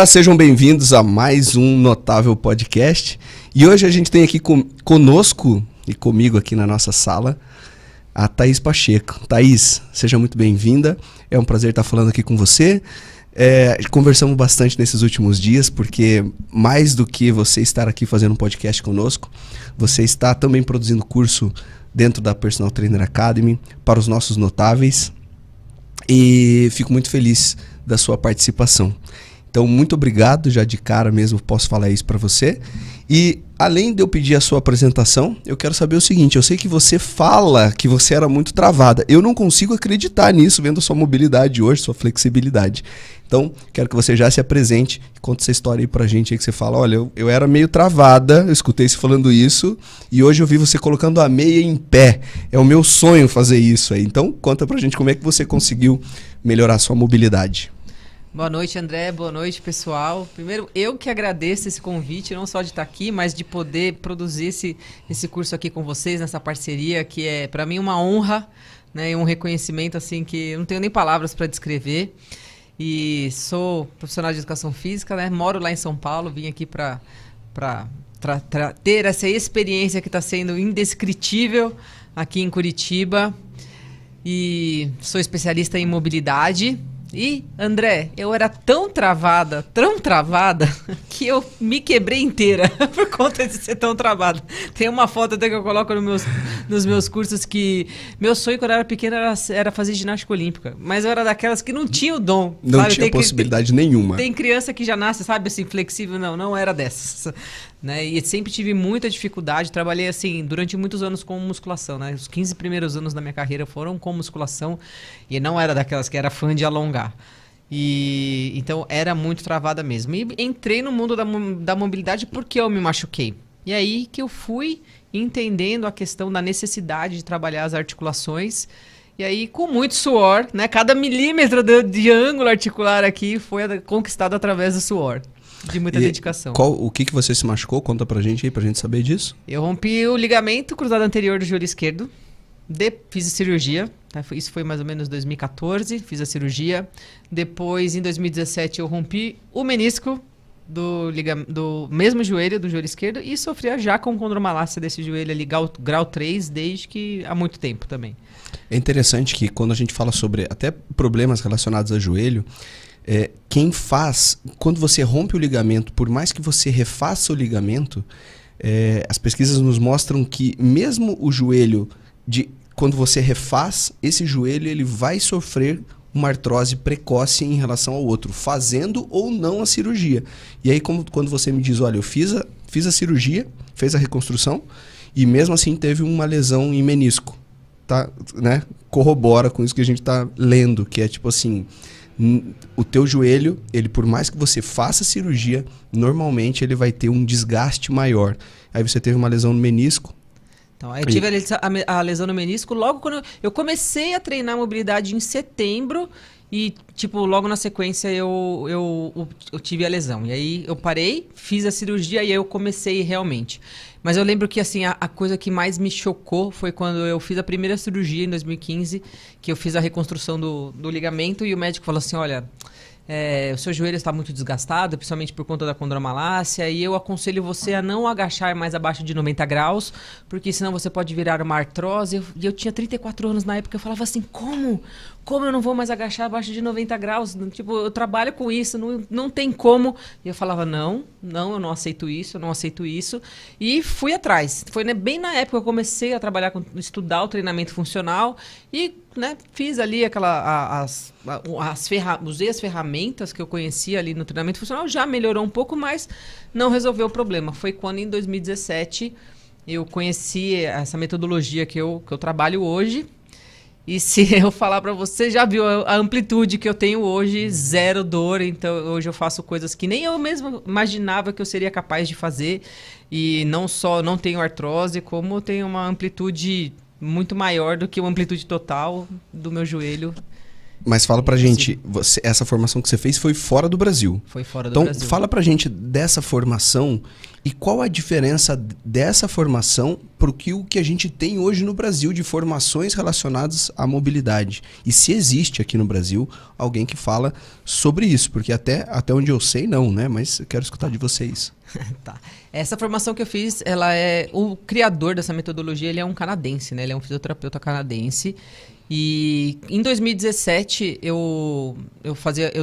Olá, sejam bem-vindos a mais um Notável Podcast. E hoje a gente tem aqui conosco e comigo aqui na nossa sala a Thaís Pacheco. Thaís, seja muito bem-vinda. É um prazer estar falando aqui com você. Conversamos bastante nesses últimos dias, porque mais do que você estar aqui fazendo um podcast conosco, você está também produzindo curso dentro da Personal Trainer Academy para os nossos notáveis. E fico muito feliz da sua participação. Então, muito obrigado, já de cara mesmo posso falar isso para você. E além de eu pedir a sua apresentação, eu quero saber o seguinte: eu sei que você fala que você era muito travada. Eu não consigo acreditar nisso, vendo a sua mobilidade hoje, sua flexibilidade. Então, quero que você já se apresente e conte essa história aí pra gente aí, que você fala: olha, eu era meio travada, eu escutei você falando isso, e hoje eu vi você colocando a meia em pé. É o meu sonho fazer isso aí. Então, conta pra gente como é que você conseguiu melhorar a sua mobilidade. Boa noite, André. Boa noite, pessoal. Primeiro, eu que agradeço esse convite, não só de estar aqui, mas de poder produzir esse curso aqui com vocês, nessa parceria, que é, para mim, uma honra, né, e um reconhecimento assim que eu não tenho nem palavras para descrever. E sou profissional de educação física, né? Moro lá em São Paulo, vim aqui para ter essa experiência que está sendo indescritível aqui em Curitiba. E sou especialista em mobilidade. E, André, eu era tão travada, que eu me quebrei inteira por conta de ser tão travada. Tem uma foto até que eu coloco nos meus cursos que meu sonho quando eu era pequena era fazer ginástica olímpica. Mas eu era daquelas que não tinha o dom. Não sabe? Tinha possibilidade nenhuma. Tem criança que já nasce, sabe, assim, flexível. Não era dessas. Né? E sempre tive muita dificuldade. Trabalhei, assim, durante muitos anos com musculação, né? Os 15 primeiros anos da minha carreira foram com musculação. E não era daquelas que era fã de alongar. E então era muito travada mesmo. E entrei no mundo da mobilidade porque eu me machuquei. E aí que eu fui entendendo a questão da necessidade de trabalhar as articulações. E aí, com muito suor, né? Cada milímetro de ângulo articular aqui foi conquistado através do suor. De muita dedicação. O que você se machucou? Conta pra gente aí, pra gente saber disso. Eu rompi o ligamento cruzado anterior do joelho esquerdo. Fiz a cirurgia. Isso foi mais ou menos 2014. Fiz a cirurgia. Depois, em 2017, eu rompi o menisco do mesmo joelho, do joelho esquerdo. E sofria já com condromalácia desse joelho ali, grau 3, desde que há muito tempo também. É interessante que quando a gente fala sobre até problemas relacionados a joelho, quando você rompe o ligamento, por mais que você refaça o ligamento, as pesquisas nos mostram que mesmo o joelho, quando você refaz, esse joelho ele vai sofrer uma artrose precoce em relação ao outro, fazendo ou não a cirurgia. E aí quando você me diz, olha, eu fiz a cirurgia, fez a reconstrução, e mesmo assim teve uma lesão em menisco, tá, né? Corrobora com isso que a gente está lendo, que é tipo assim: o teu joelho, ele por mais que você faça cirurgia, normalmente ele vai ter um desgaste maior. Aí você teve uma lesão no menisco. Então, eu tive a lesão no menisco logo quando eu comecei a treinar mobilidade em setembro e, tipo, logo na sequência eu tive a lesão. E aí eu parei, fiz a cirurgia e aí eu comecei realmente. Mas eu lembro que, assim, a coisa que mais me chocou foi quando eu fiz a primeira cirurgia em 2015, que eu fiz a reconstrução do ligamento e o médico falou assim: olha, o seu joelho está muito desgastado, principalmente por conta da condromalácia, e eu aconselho você a não agachar mais abaixo de 90 graus, porque senão você pode virar uma artrose. E eu tinha 34 anos na época, eu falava assim: como eu não vou mais agachar abaixo de 90 graus? Tipo, eu trabalho com isso, não tem como. E eu falava: não, eu não aceito isso. E fui atrás. Foi, né, bem na época que eu comecei a trabalhar estudar o treinamento funcional e, né, fiz ali usei as ferramentas que eu conhecia ali no treinamento funcional, já melhorou um pouco, mas não resolveu o problema. Foi quando, em 2017, eu conheci essa metodologia que eu trabalho hoje. E se eu falar para você, já viu a amplitude que eu tenho hoje, zero dor. Então, hoje eu faço coisas que nem eu mesmo imaginava que eu seria capaz de fazer. E não só não tenho artrose, como tenho uma amplitude muito maior do que a amplitude total do meu joelho. Mas fala pra gente, essa formação que você fez foi fora do Brasil. Foi fora do Brasil. Então, fala pra gente dessa formação E qual a diferença dessa formação para o que a gente tem hoje no Brasil de formações relacionadas à mobilidade? E se existe aqui no Brasil alguém que fala sobre isso? Porque até onde eu sei, não, né? Mas eu quero escutar de vocês. Tá. Essa formação que eu fiz, ela é... O criador dessa metodologia, ele é um canadense, né? Ele é um fisioterapeuta canadense. E em 2017, eu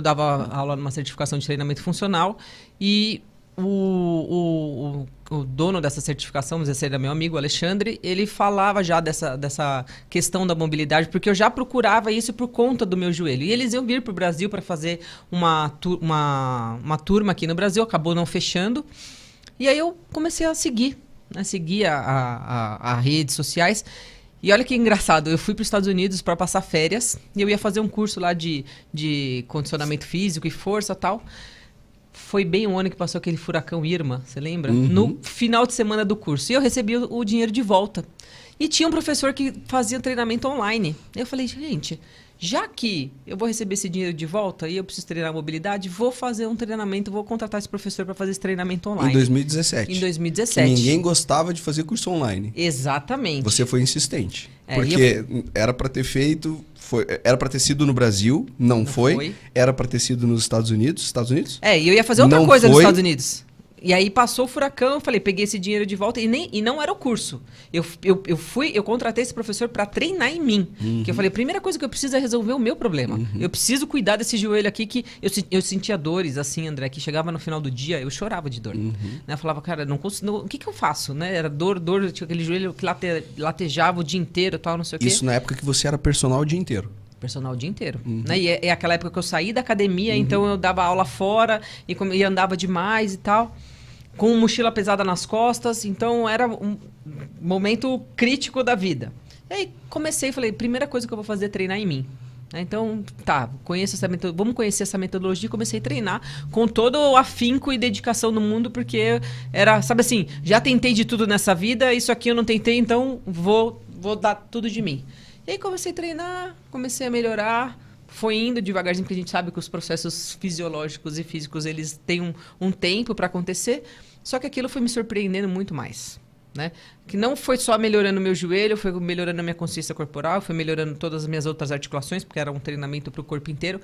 dava aula numa certificação de treinamento funcional e o dono dessa certificação, vamos dizer, era meu amigo Alexandre, ele falava já dessa questão da mobilidade, porque eu já procurava isso por conta do meu joelho. E eles iam vir para o Brasil para fazer uma turma aqui no Brasil, acabou não fechando. E aí eu comecei a seguir, né, seguir as redes sociais. E olha que engraçado, eu fui para os Estados Unidos para passar férias e eu ia fazer um curso lá de condicionamento físico e força e tal. Foi bem o ano que passou aquele furacão Irma, você lembra? Uhum. No final de semana do curso. E eu recebi o dinheiro de volta. E tinha um professor que fazia treinamento online. Eu falei, gente, já que eu vou receber esse dinheiro de volta e eu preciso treinar mobilidade, vou fazer um treinamento, vou contratar esse professor para fazer esse treinamento online. Em 2017. Em 2017. Que ninguém gostava de fazer curso online. Exatamente. Você foi insistente. Porque era para ter feito... Era para ter sido no Brasil, não foi. Era para ter sido nos Estados Unidos. Estados Unidos? E eu ia fazer outra coisa nos Estados Unidos. E aí passou o furacão, eu falei, peguei esse dinheiro de volta e não era o curso. Eu contratei esse professor para treinar em mim. Que eu falei, a primeira coisa que eu preciso é resolver o meu problema. Eu preciso cuidar desse joelho aqui que eu sentia dores, assim, André, que chegava no final do dia, eu chorava de dor. Né? Eu falava, cara, não consigo, o que eu faço? Né? Era dor, tinha aquele joelho que latejava o dia inteiro, tal, não sei o quê. Isso na época que você era personal o dia inteiro. Personal o dia inteiro. Né? E é aquela época que eu saí da academia, então eu dava aula fora e andava demais e tal. Com mochila pesada nas costas, então era um momento crítico da vida. E aí falei, primeira coisa que eu vou fazer é treinar em mim. Então, vamos conhecer essa metodologia. Comecei a treinar com todo o afinco e dedicação do mundo, porque era, sabe assim, já tentei de tudo nessa vida, isso aqui eu não tentei, então vou dar tudo de mim. E aí comecei a treinar, comecei a melhorar. Foi indo devagarzinho, porque a gente sabe que os processos fisiológicos e físicos, eles têm um tempo para acontecer. Só que aquilo foi me surpreendendo muito mais. Né? Que não foi só melhorando o meu joelho, foi melhorando a minha consciência corporal, foi melhorando todas as minhas outras articulações, porque era um treinamento para o corpo inteiro.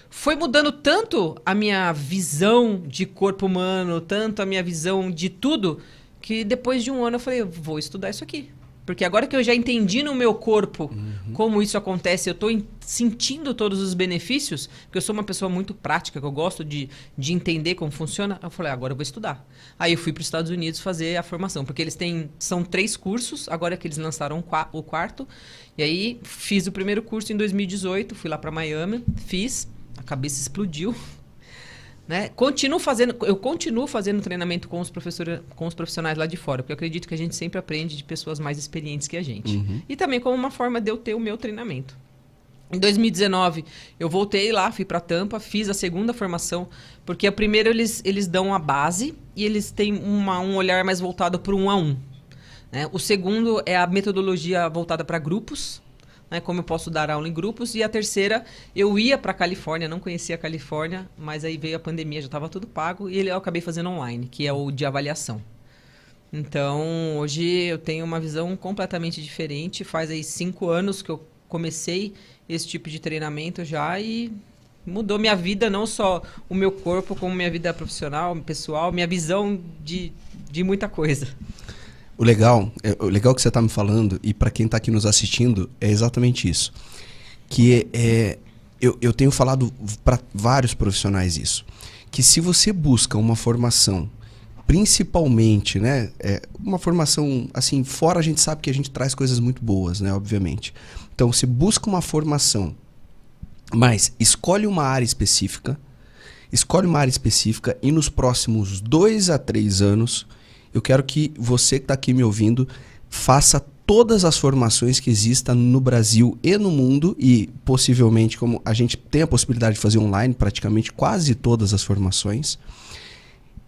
Foi mudando tanto a minha visão de corpo humano, tanto a minha visão de tudo, que depois de um ano eu falei, eu vou estudar isso aqui. Porque agora que eu já entendi no meu corpo como isso acontece, eu estou sentindo todos os benefícios, porque eu sou uma pessoa muito prática, que eu gosto de entender como funciona, eu falei, agora eu vou estudar. Aí eu fui para os Estados Unidos fazer a formação, porque são 3 cursos, agora que eles lançaram o 4º, e aí fiz o primeiro curso em 2018, fui lá para Miami, a cabeça explodiu. Né? Eu continuo fazendo treinamento com os profissionais lá de fora, porque eu acredito que a gente sempre aprende de pessoas mais experientes que a gente. E também como uma forma de eu ter o meu treinamento. Em 2019, eu voltei lá, fui para Tampa, fiz a segunda formação, porque a primeira eles dão a base e eles têm um olhar mais voltado para o 1 a 1. Né? O segundo é a metodologia voltada para grupos, né, como eu posso dar aula em grupos. E a terceira, eu ia para a Califórnia, não conhecia a Califórnia, mas aí veio a pandemia, já estava tudo pago, e eu acabei fazendo online, que é o de avaliação. Então, hoje eu tenho uma visão completamente diferente. Faz aí 5 anos que eu comecei esse tipo de treinamento já e mudou minha vida, não só o meu corpo, como minha vida profissional, pessoal, minha visão de muita coisa. O legal que você está me falando, e para quem está aqui nos assistindo, é exatamente isso. Que eu tenho falado para vários profissionais isso. Que se você busca uma formação, principalmente, né, uma formação, assim, fora a gente sabe que a gente traz coisas muito boas, né, obviamente. Então, você busca uma formação, mas escolhe uma área específica e nos próximos 2 a 3 anos... Eu quero que você que está aqui me ouvindo faça todas as formações que existam no Brasil e no mundo, e possivelmente, como a gente tem a possibilidade de fazer online praticamente quase todas as formações.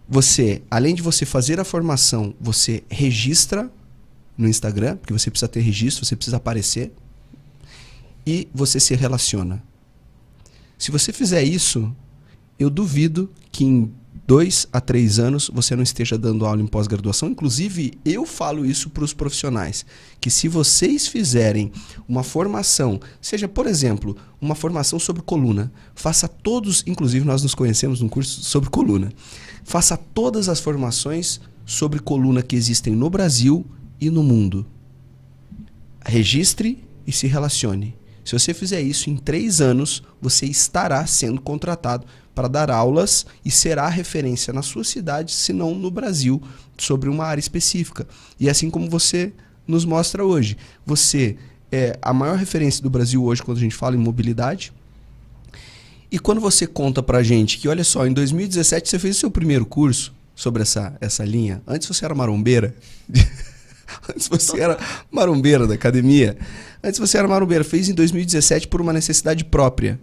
Você, além de você fazer a formação, você registra no Instagram, porque você precisa ter registro, você precisa aparecer, e você se relaciona. Se você fizer isso, eu duvido que em 2 a 3 anos você não esteja dando aula em pós-graduação. Inclusive, eu falo isso para os profissionais, que se vocês fizerem uma formação, seja, por exemplo, uma formação sobre coluna, faça todos, inclusive nós nos conhecemos num curso sobre coluna, faça todas as formações sobre coluna que existem no Brasil e no mundo. Registre e se relacione. Se você fizer isso em 3 anos, você estará sendo contratado para dar aulas e será referência na sua cidade, se não no Brasil, sobre uma área específica. E assim como você nos mostra hoje, você é a maior referência do Brasil hoje quando a gente fala em mobilidade. E quando você conta pra gente que, olha só, em 2017 você fez o seu primeiro curso sobre essa linha, antes você era marombeira, antes você era marombeira da academia, antes você era marombeira, fez em 2017 por uma necessidade própria.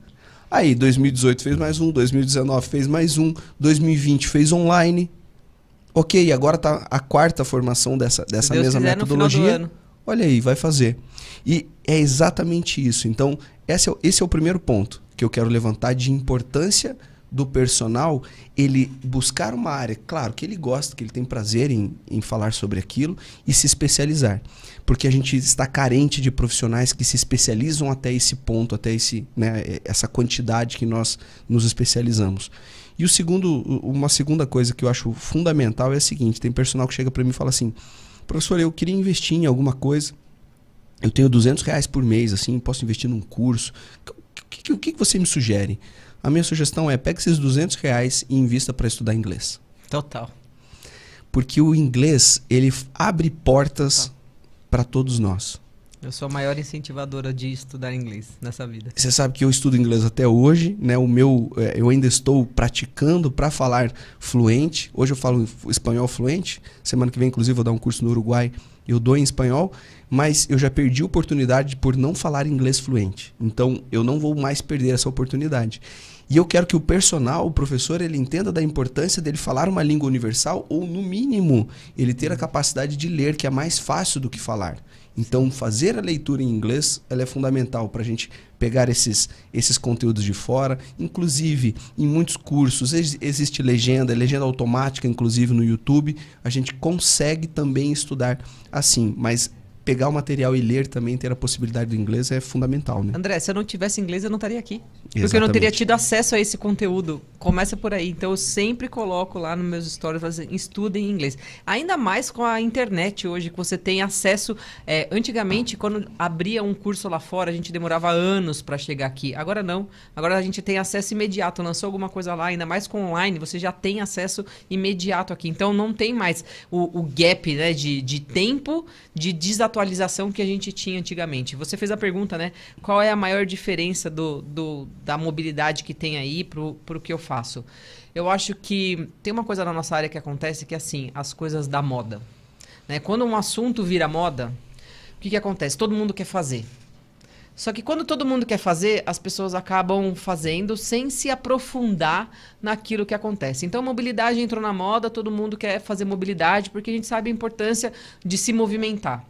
Aí, 2018 fez mais um, 2019 fez mais um, 2020 fez online. Ok, agora tá a 4ª formação dessa mesma metodologia. Olha aí, vai fazer. E é exatamente isso. Então, esse é o primeiro ponto que eu quero levantar de importância do personal, ele buscar uma área, claro, que ele gosta, que ele tem prazer em falar sobre aquilo e se especializar. Porque a gente está carente de profissionais que se especializam até esse ponto, até essa quantidade que nós nos especializamos. E uma segunda coisa que eu acho fundamental é a seguinte, tem personal que chega para mim e fala assim, professor, eu queria investir em alguma coisa, eu tenho R$200 por mês, assim, posso investir num curso, o que você me sugere? A minha sugestão é, pegue esses R$200 e invista para estudar inglês. Total. Porque o inglês, ele abre portas para todos nós. Eu sou a maior incentivadora de estudar inglês nessa vida. Você sabe que eu estudo inglês até hoje, né? Eu ainda estou praticando para falar fluente. Hoje eu falo espanhol fluente. Semana que vem, inclusive, vou dar um curso no Uruguai. Eu dou em espanhol, mas eu já perdi a oportunidade por não falar inglês fluente. Então, eu não vou mais perder essa oportunidade. E eu quero que o personal, o professor, ele entenda da importância dele falar uma língua universal ou, no mínimo, ele ter a capacidade de ler, que é mais fácil do que falar. Então, fazer a leitura em inglês ela é fundamental para a gente pegar esses conteúdos de fora. Inclusive, em muitos cursos existe legenda automática, inclusive no YouTube. A gente consegue também estudar assim, mas pegar o material e ler também, ter a possibilidade do inglês é fundamental, né? André, se eu não tivesse inglês, eu não estaria aqui. Porque Exatamente. eu não teria tido acesso a esse conteúdo. Começa por aí. Então, eu sempre coloco lá nos meus stories, assim, estudem inglês. Ainda mais com a internet hoje, que você tem acesso... antigamente, quando abria um curso lá fora, a gente demorava anos para chegar aqui. Agora não. Agora a gente tem acesso imediato. Lançou alguma coisa lá, ainda mais com online, você já tem acesso imediato aqui. Então, não tem mais o gap, né, de tempo, de desatualização que a gente tinha antigamente. Você fez a pergunta, né? Qual é a maior diferença da mobilidade que tem aí pro que eu faço? Eu acho que tem uma coisa na nossa área que acontece que é assim, as coisas da moda. Né? Quando um assunto vira moda, o que acontece? Todo mundo quer fazer. Só que quando todo mundo quer fazer, as pessoas acabam fazendo sem se aprofundar naquilo que acontece. Então, mobilidade entrou na moda, todo mundo quer fazer mobilidade, porque a gente sabe a importância de se movimentar.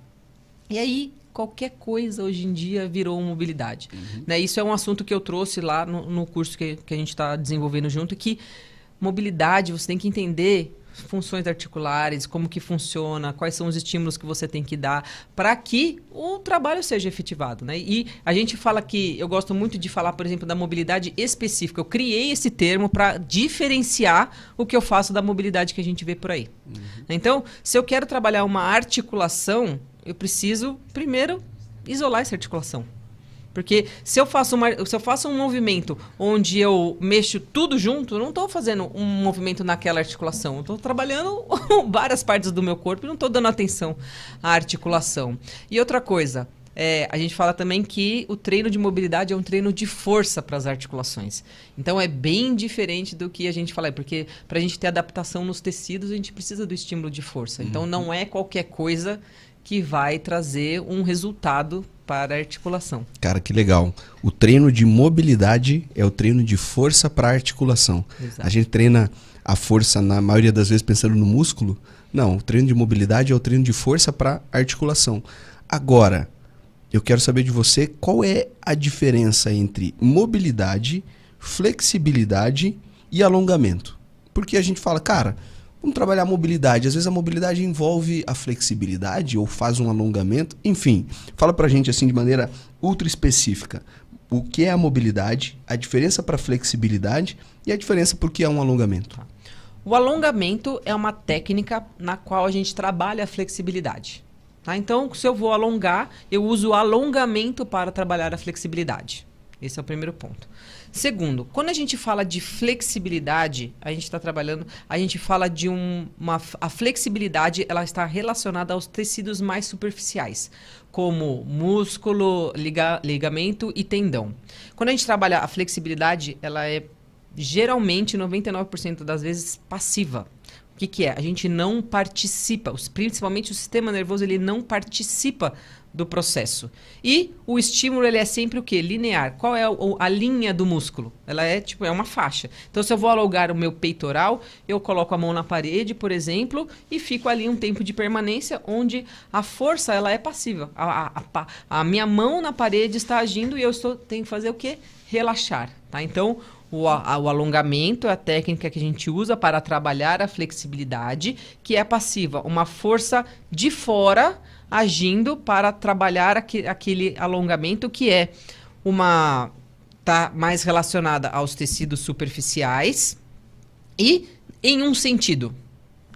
E aí, qualquer coisa hoje em dia virou mobilidade. Uhum. Né? Isso é um assunto que eu trouxe lá no curso que a gente está desenvolvendo junto, que mobilidade, você tem que entender funções articulares, como que funciona, quais são os estímulos que você tem que dar para que o trabalho seja efetivado, né? E a gente fala que, eu gosto muito de falar, por exemplo, da mobilidade específica. Eu criei esse termo para diferenciar o que eu faço da mobilidade que a gente vê por aí. Uhum. Então, se eu quero trabalhar uma articulação, eu preciso, primeiro, isolar essa articulação. Porque se eu faço um movimento onde eu mexo tudo junto, eu não estou fazendo um movimento naquela articulação. Eu estou trabalhando várias partes do meu corpo e não estou dando atenção à articulação. E outra coisa, a gente fala também que o treino de mobilidade é um treino de força para as articulações. Então é bem diferente do que a gente fala, porque para a gente ter adaptação nos tecidos, a gente precisa do estímulo de força. Então não é qualquer coisa que vai trazer um resultado para a articulação. Cara, que legal. O treino de mobilidade é o treino de força para a articulação. Exato. A gente treina a força, na maioria das vezes, pensando no músculo. Não, o treino de mobilidade é o treino de força para a articulação. Agora, eu quero saber de você qual é a diferença entre mobilidade, flexibilidade e alongamento. Porque a gente fala, cara, vamos trabalhar a mobilidade. Às vezes a mobilidade envolve a flexibilidade ou faz um alongamento. Enfim, fala pra gente assim de maneira ultra específica. O que é a mobilidade, a diferença para flexibilidade e a diferença por que é um alongamento. O alongamento é uma técnica na qual a gente trabalha a flexibilidade. Tá? Então, se eu vou alongar, eu uso o alongamento para trabalhar a flexibilidade. Esse é o primeiro ponto. Segundo, quando a gente fala de flexibilidade, a gente está trabalhando, a gente fala de a flexibilidade, ela está relacionada aos tecidos mais superficiais, como músculo, ligamento e tendão. Quando a gente trabalha a flexibilidade, ela é geralmente 99% das vezes passiva. O que é? A gente não participa, principalmente o sistema nervoso, ele não participa do processo. E o estímulo, ele é sempre o quê? Linear. Qual é a linha do músculo? Ela é uma faixa. Então, se eu vou alongar o meu peitoral, eu coloco a mão na parede, por exemplo, e fico ali um tempo de permanência, onde a força, ela é passiva. A minha mão na parede está agindo e eu tenho que fazer o quê? Relaxar. Tá? Então, o alongamento é a técnica que a gente usa para trabalhar a flexibilidade, que é passiva. Uma força de fora agindo para trabalhar aquele alongamento, que tá mais relacionada aos tecidos superficiais e em um sentido,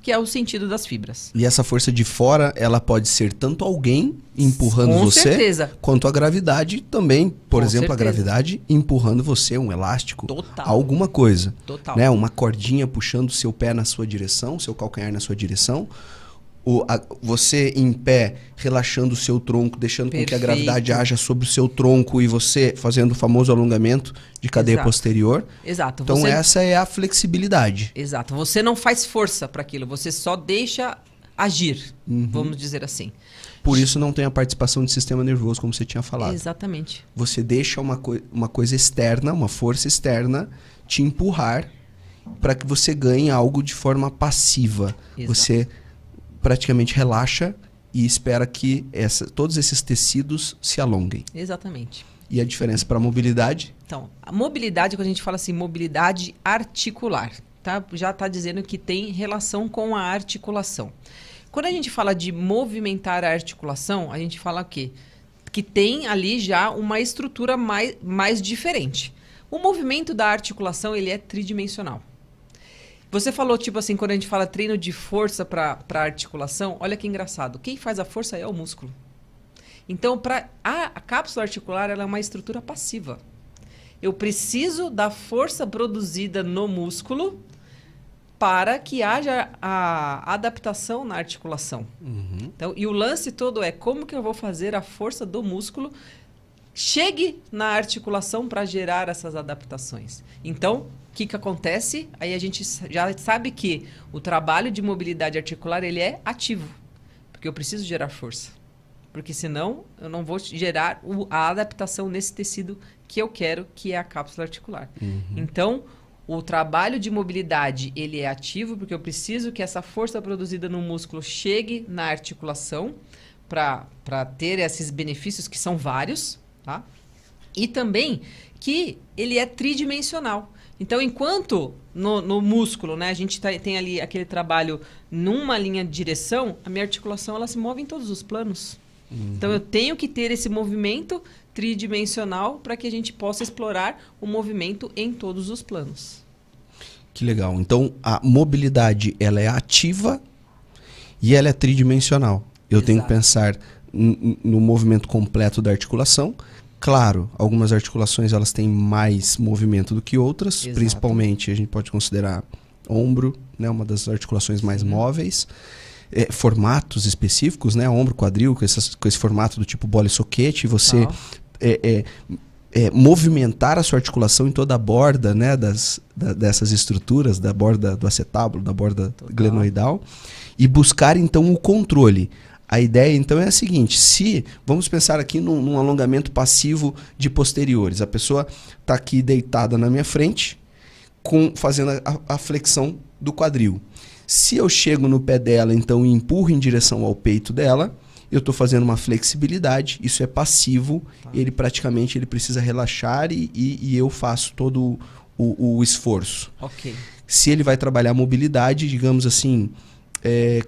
que é o sentido das fibras. E essa força de fora, ela pode ser tanto alguém empurrando Com você, certeza. quanto a gravidade também. Por Com exemplo, certeza. a gravidade empurrando você, um elástico, Total. alguma coisa. Total. Né? Uma cordinha puxando seu pé na sua direção, seu calcanhar na sua direção. Você em pé, relaxando o seu tronco, deixando com que a gravidade haja sobre o seu tronco e você fazendo o famoso alongamento de cadeia posterior. Exato. Então essa é a flexibilidade. Exato. Você não faz força para aquilo, você só deixa agir, vamos dizer assim. Por isso não tem a participação de sistema nervoso, como você tinha falado. Exatamente. Você deixa uma coisa externa, uma força externa, te empurrar para que você ganhe algo de forma passiva. Exato. Você praticamente relaxa e espera que todos esses tecidos se alonguem. Exatamente. E a diferença para a mobilidade? Então, a mobilidade, quando a gente fala assim, mobilidade articular, tá? Já está dizendo que tem relação com a articulação. Quando a gente fala de movimentar a articulação, a gente fala o quê? Que tem ali já uma estrutura mais diferente. O movimento da articulação, ele é tridimensional. Você falou, tipo assim, quando a gente fala treino de força para articulação, olha que engraçado. Quem faz a força é o músculo. Então, a cápsula articular, ela é uma estrutura passiva. Eu preciso da força produzida no músculo para que haja a adaptação na articulação. Então, e o lance todo é como que eu vou fazer a força do músculo chegue na articulação para gerar essas adaptações. Então, o que acontece? Aí a gente já sabe que o trabalho de mobilidade articular, ele é ativo, porque eu preciso gerar força. Porque senão eu não vou gerar a adaptação nesse tecido que eu quero, que é a cápsula articular. Então, o trabalho de mobilidade, ele é ativo, porque eu preciso que essa força produzida no músculo chegue na articulação para ter esses benefícios, que são vários, tá? E também que ele é tridimensional. Então, enquanto no músculo, né, a gente tem ali aquele trabalho numa linha de direção, a minha articulação, ela se move em todos os planos. Então, eu tenho que ter esse movimento tridimensional para que a gente possa explorar o movimento em todos os planos. Que legal. Então, a mobilidade, ela é ativa e ela é tridimensional. Eu tenho que pensar no movimento completo da articulação. Claro, algumas articulações elas têm mais movimento do que outras. Exato. Principalmente, a gente pode considerar ombro, né, uma das articulações mais móveis. Formatos específicos, né, ombro, quadril, com esse formato do tipo bola e soquete. Você movimentar a sua articulação em toda a borda, né, dessas estruturas, da borda do acetábulo, da borda glenoidal. E buscar, então, o controle. A ideia, então, é a seguinte: vamos pensar aqui num alongamento passivo de posteriores. A pessoa está aqui deitada na minha frente, fazendo a flexão do quadril. Se eu chego no pé dela, então, e empurro em direção ao peito dela, eu estou fazendo uma flexibilidade, isso é passivo, ele praticamente precisa relaxar e eu faço todo o esforço. Ok. Se ele vai trabalhar mobilidade, digamos assim,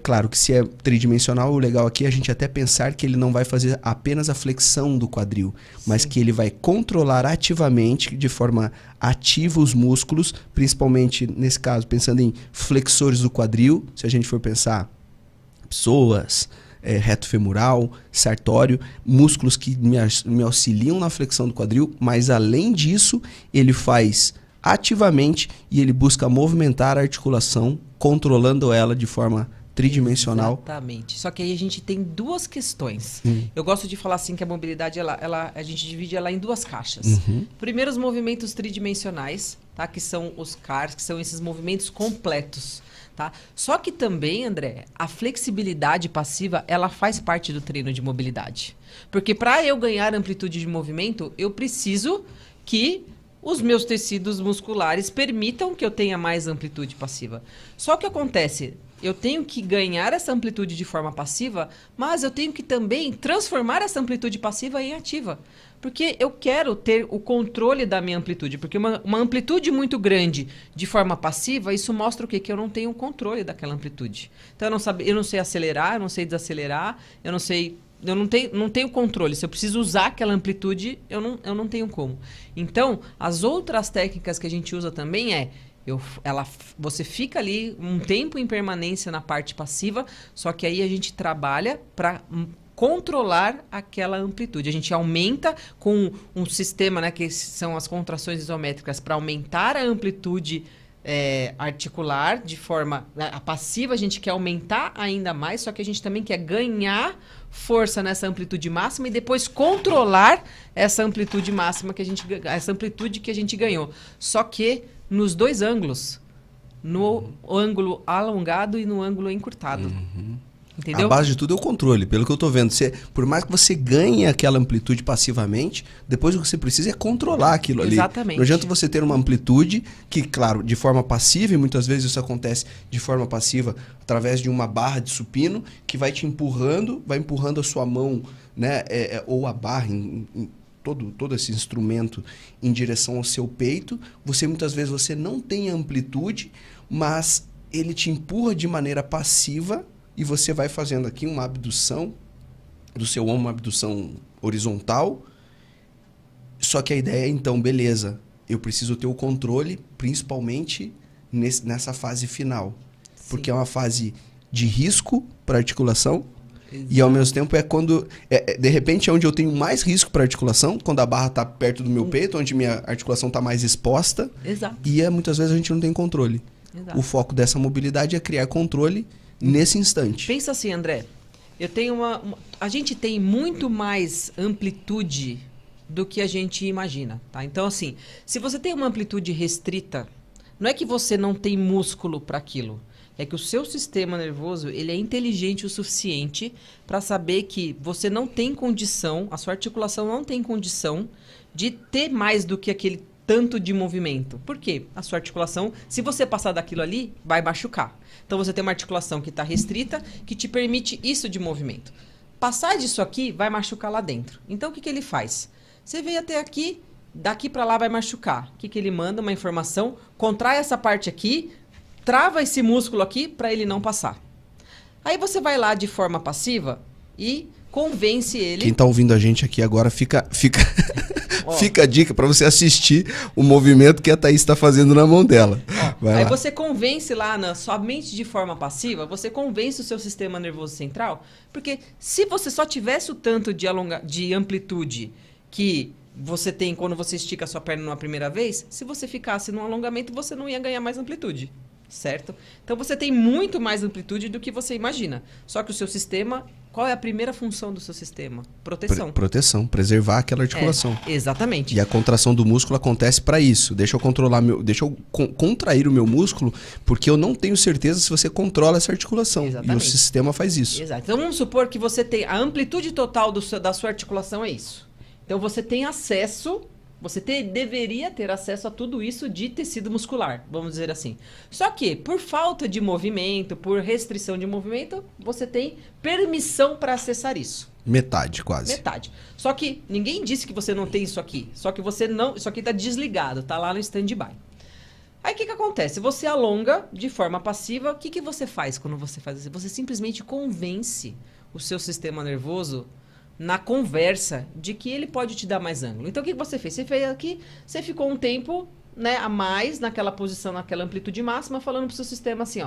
claro que se é tridimensional, o legal aqui é a gente até pensar que ele não vai fazer apenas a flexão do quadril, mas que ele vai controlar ativamente, de forma ativa, os músculos, principalmente nesse caso, pensando em flexores do quadril, se a gente for pensar psoas, reto femoral, sartório, músculos que me auxiliam na flexão do quadril, mas além disso, ele faz ativamente e ele busca movimentar a articulação, controlando ela de forma tridimensional. Exatamente. Só que aí a gente tem duas questões. Eu gosto de falar assim que a mobilidade, a gente divide ela em duas caixas. Primeiro, os movimentos tridimensionais, tá? Que são os CARs, que são esses movimentos completos. Tá? Só que também, André, a flexibilidade passiva, ela faz parte do treino de mobilidade. Porque para eu ganhar amplitude de movimento, eu preciso que os meus tecidos musculares permitam que eu tenha mais amplitude passiva. Só que acontece, eu tenho que ganhar essa amplitude de forma passiva, mas eu tenho que também transformar essa amplitude passiva em ativa. Porque eu quero ter o controle da minha amplitude. Porque uma amplitude muito grande de forma passiva, isso mostra o quê? Que eu não tenho o controle daquela amplitude. Então, eu não sei acelerar, eu não sei desacelerar, eu não tenho controle. Se eu preciso usar aquela amplitude, eu não tenho como. Então, as outras técnicas que a gente usa também você fica ali um tempo em permanência na parte passiva, só que aí a gente trabalha para controlar aquela amplitude. A gente aumenta com um sistema, né, que são as contrações isométricas, para aumentar a amplitude articular de forma... A passiva a gente quer aumentar ainda mais, só que a gente também quer ganhar força nessa amplitude máxima e depois controlar essa amplitude máxima essa amplitude que a gente ganhou. Só que nos dois ângulos, no ângulo alongado e no ângulo encurtado. Entendeu? A base de tudo é o controle, pelo que eu tô vendo. Por mais que você ganhe aquela amplitude passivamente, depois o que você precisa é controlar aquilo ali. Exatamente. Não adianta você ter uma amplitude que, claro, de forma passiva, e muitas vezes isso acontece de forma passiva através de uma barra de supino, que vai te empurrando, vai empurrando a sua mão, né, ou a barra, todo esse instrumento em direção ao seu peito. Muitas vezes você não tem amplitude, mas ele te empurra de maneira passiva. E você vai fazendo aqui uma abdução do seu ombro, uma abdução horizontal. Só que a ideia é, então, beleza, eu preciso ter o controle, principalmente nessa fase final. Sim. Porque é uma fase de risco para a articulação. Exato. E, ao mesmo tempo, é quando... de repente, é onde eu tenho mais risco para a articulação, quando a barra está perto do meu peito, onde minha articulação está mais exposta. Exato. E, muitas vezes, a gente não tem controle. Exato. O foco dessa mobilidade é criar controle nesse instante. Pensa assim, André. Eu tenho a gente tem muito mais amplitude do que a gente imagina, tá? Então, assim, se você tem uma amplitude restrita, não é que você não tem músculo para aquilo. É que o seu sistema nervoso, ele é inteligente o suficiente para saber que você não tem condição, a sua articulação não tem condição de ter mais do que aquele tanto de movimento. Por quê? A sua articulação, se você passar daquilo ali, vai machucar. Então, você tem uma articulação que está restrita, que te permite isso de movimento. Passar disso aqui, vai machucar lá dentro. Então, o que ele faz? Você veio até aqui, daqui para lá vai machucar. O que ele manda? Uma informação, contrai essa parte aqui, trava esse músculo aqui para ele não passar. Aí você vai lá de forma passiva e convence ele... Quem está ouvindo a gente aqui agora, fica a dica para você assistir o movimento que a Thaís está fazendo na mão dela. Aí você convence lá, somente de forma passiva, você convence o seu sistema nervoso central, porque se você só tivesse o tanto de amplitude que você tem quando você estica a sua perna numa primeira vez, se você ficasse no alongamento, você não ia ganhar mais amplitude. Certo? Então você tem muito mais amplitude do que você imagina. Só que o seu sistema, qual é a primeira função do seu sistema? Proteção. Proteção, preservar aquela articulação. Exatamente. E a contração do músculo acontece para isso. Deixa eu contrair o meu músculo, porque eu não tenho certeza se você controla essa articulação. Exatamente. E o sistema faz isso. Exato. Então vamos supor que você tem a amplitude total da sua articulação é isso. Então você tem acesso... Você deveria ter acesso a tudo isso de tecido muscular, vamos dizer assim. Só que, por falta de movimento, por restrição de movimento, você tem permissão para acessar isso. Metade, quase. Metade. Só que ninguém disse que você não tem isso aqui. Só que você não... Isso aqui está desligado, está lá no stand-by. Aí o que acontece? Você alonga de forma passiva. O que você faz quando você faz isso? Você simplesmente convence o seu sistema nervoso na conversa de que ele pode te dar mais ângulo. Então o que você fez? Você fez aqui, você ficou um tempo, né, a mais naquela posição, naquela amplitude máxima, falando pro seu sistema assim,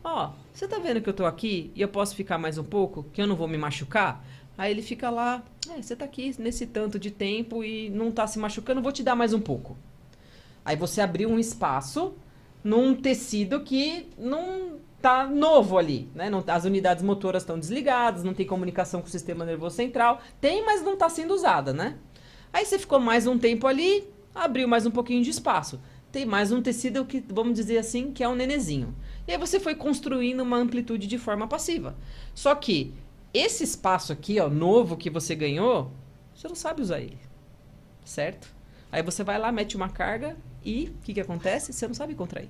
ó, você tá vendo que eu tô aqui e eu posso ficar mais um pouco, que eu não vou me machucar? Aí ele fica lá, você tá aqui nesse tanto de tempo e não tá se machucando, vou te dar mais um pouco. Aí você abriu um espaço num tecido que não tá novo ali, né? Não, as unidades motoras estão desligadas, não tem comunicação com o sistema nervoso central. Tem, mas não tá sendo usada, né? Aí você ficou mais um tempo ali, abriu mais um pouquinho de espaço. Tem mais um tecido que, vamos dizer assim, que é um nenezinho. E aí você foi construindo uma amplitude de forma passiva. Só que esse espaço aqui, ó, novo que você ganhou, você não sabe usar ele, certo? Aí você vai lá, mete uma carga e o que acontece? Você não sabe contrair.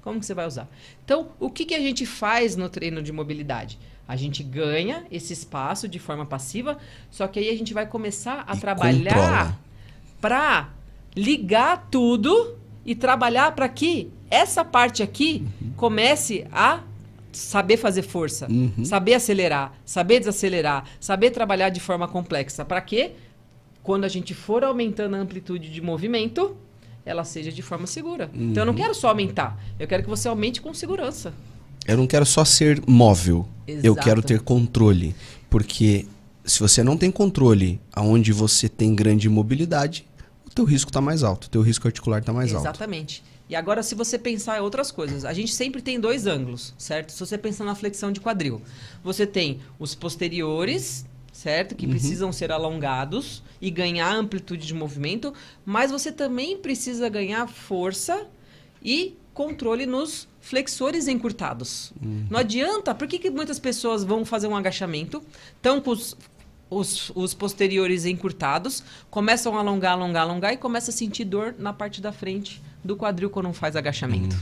Como que você vai usar? Então, o que a gente faz no treino de mobilidade? A gente ganha esse espaço de forma passiva, só que aí a gente vai começar a trabalhar para ligar tudo e trabalhar para que essa parte aqui comece a saber fazer força, saber acelerar, saber desacelerar, saber trabalhar de forma complexa. Para quê? Quando a gente for aumentando a amplitude de movimento, ela seja de forma segura. Então eu não quero só aumentar, eu quero que você aumente com segurança. Eu não quero só ser móvel, Exato. Eu quero ter controle. Porque se você não tem controle aonde você tem grande mobilidade, o teu risco está mais alto, o teu risco articular está mais alto. Exatamente. E agora, se você pensar em outras coisas, a gente sempre tem dois ângulos, certo? Se você pensar na flexão de quadril, você tem os posteriores, certo? Que precisam ser alongados e ganhar amplitude de movimento, mas você também precisa ganhar força e controle nos flexores encurtados. Não adianta, por que muitas pessoas vão fazer um agachamento, estão com os posteriores encurtados, começam a alongar e começa a sentir dor na parte da frente do quadril quando faz agachamento.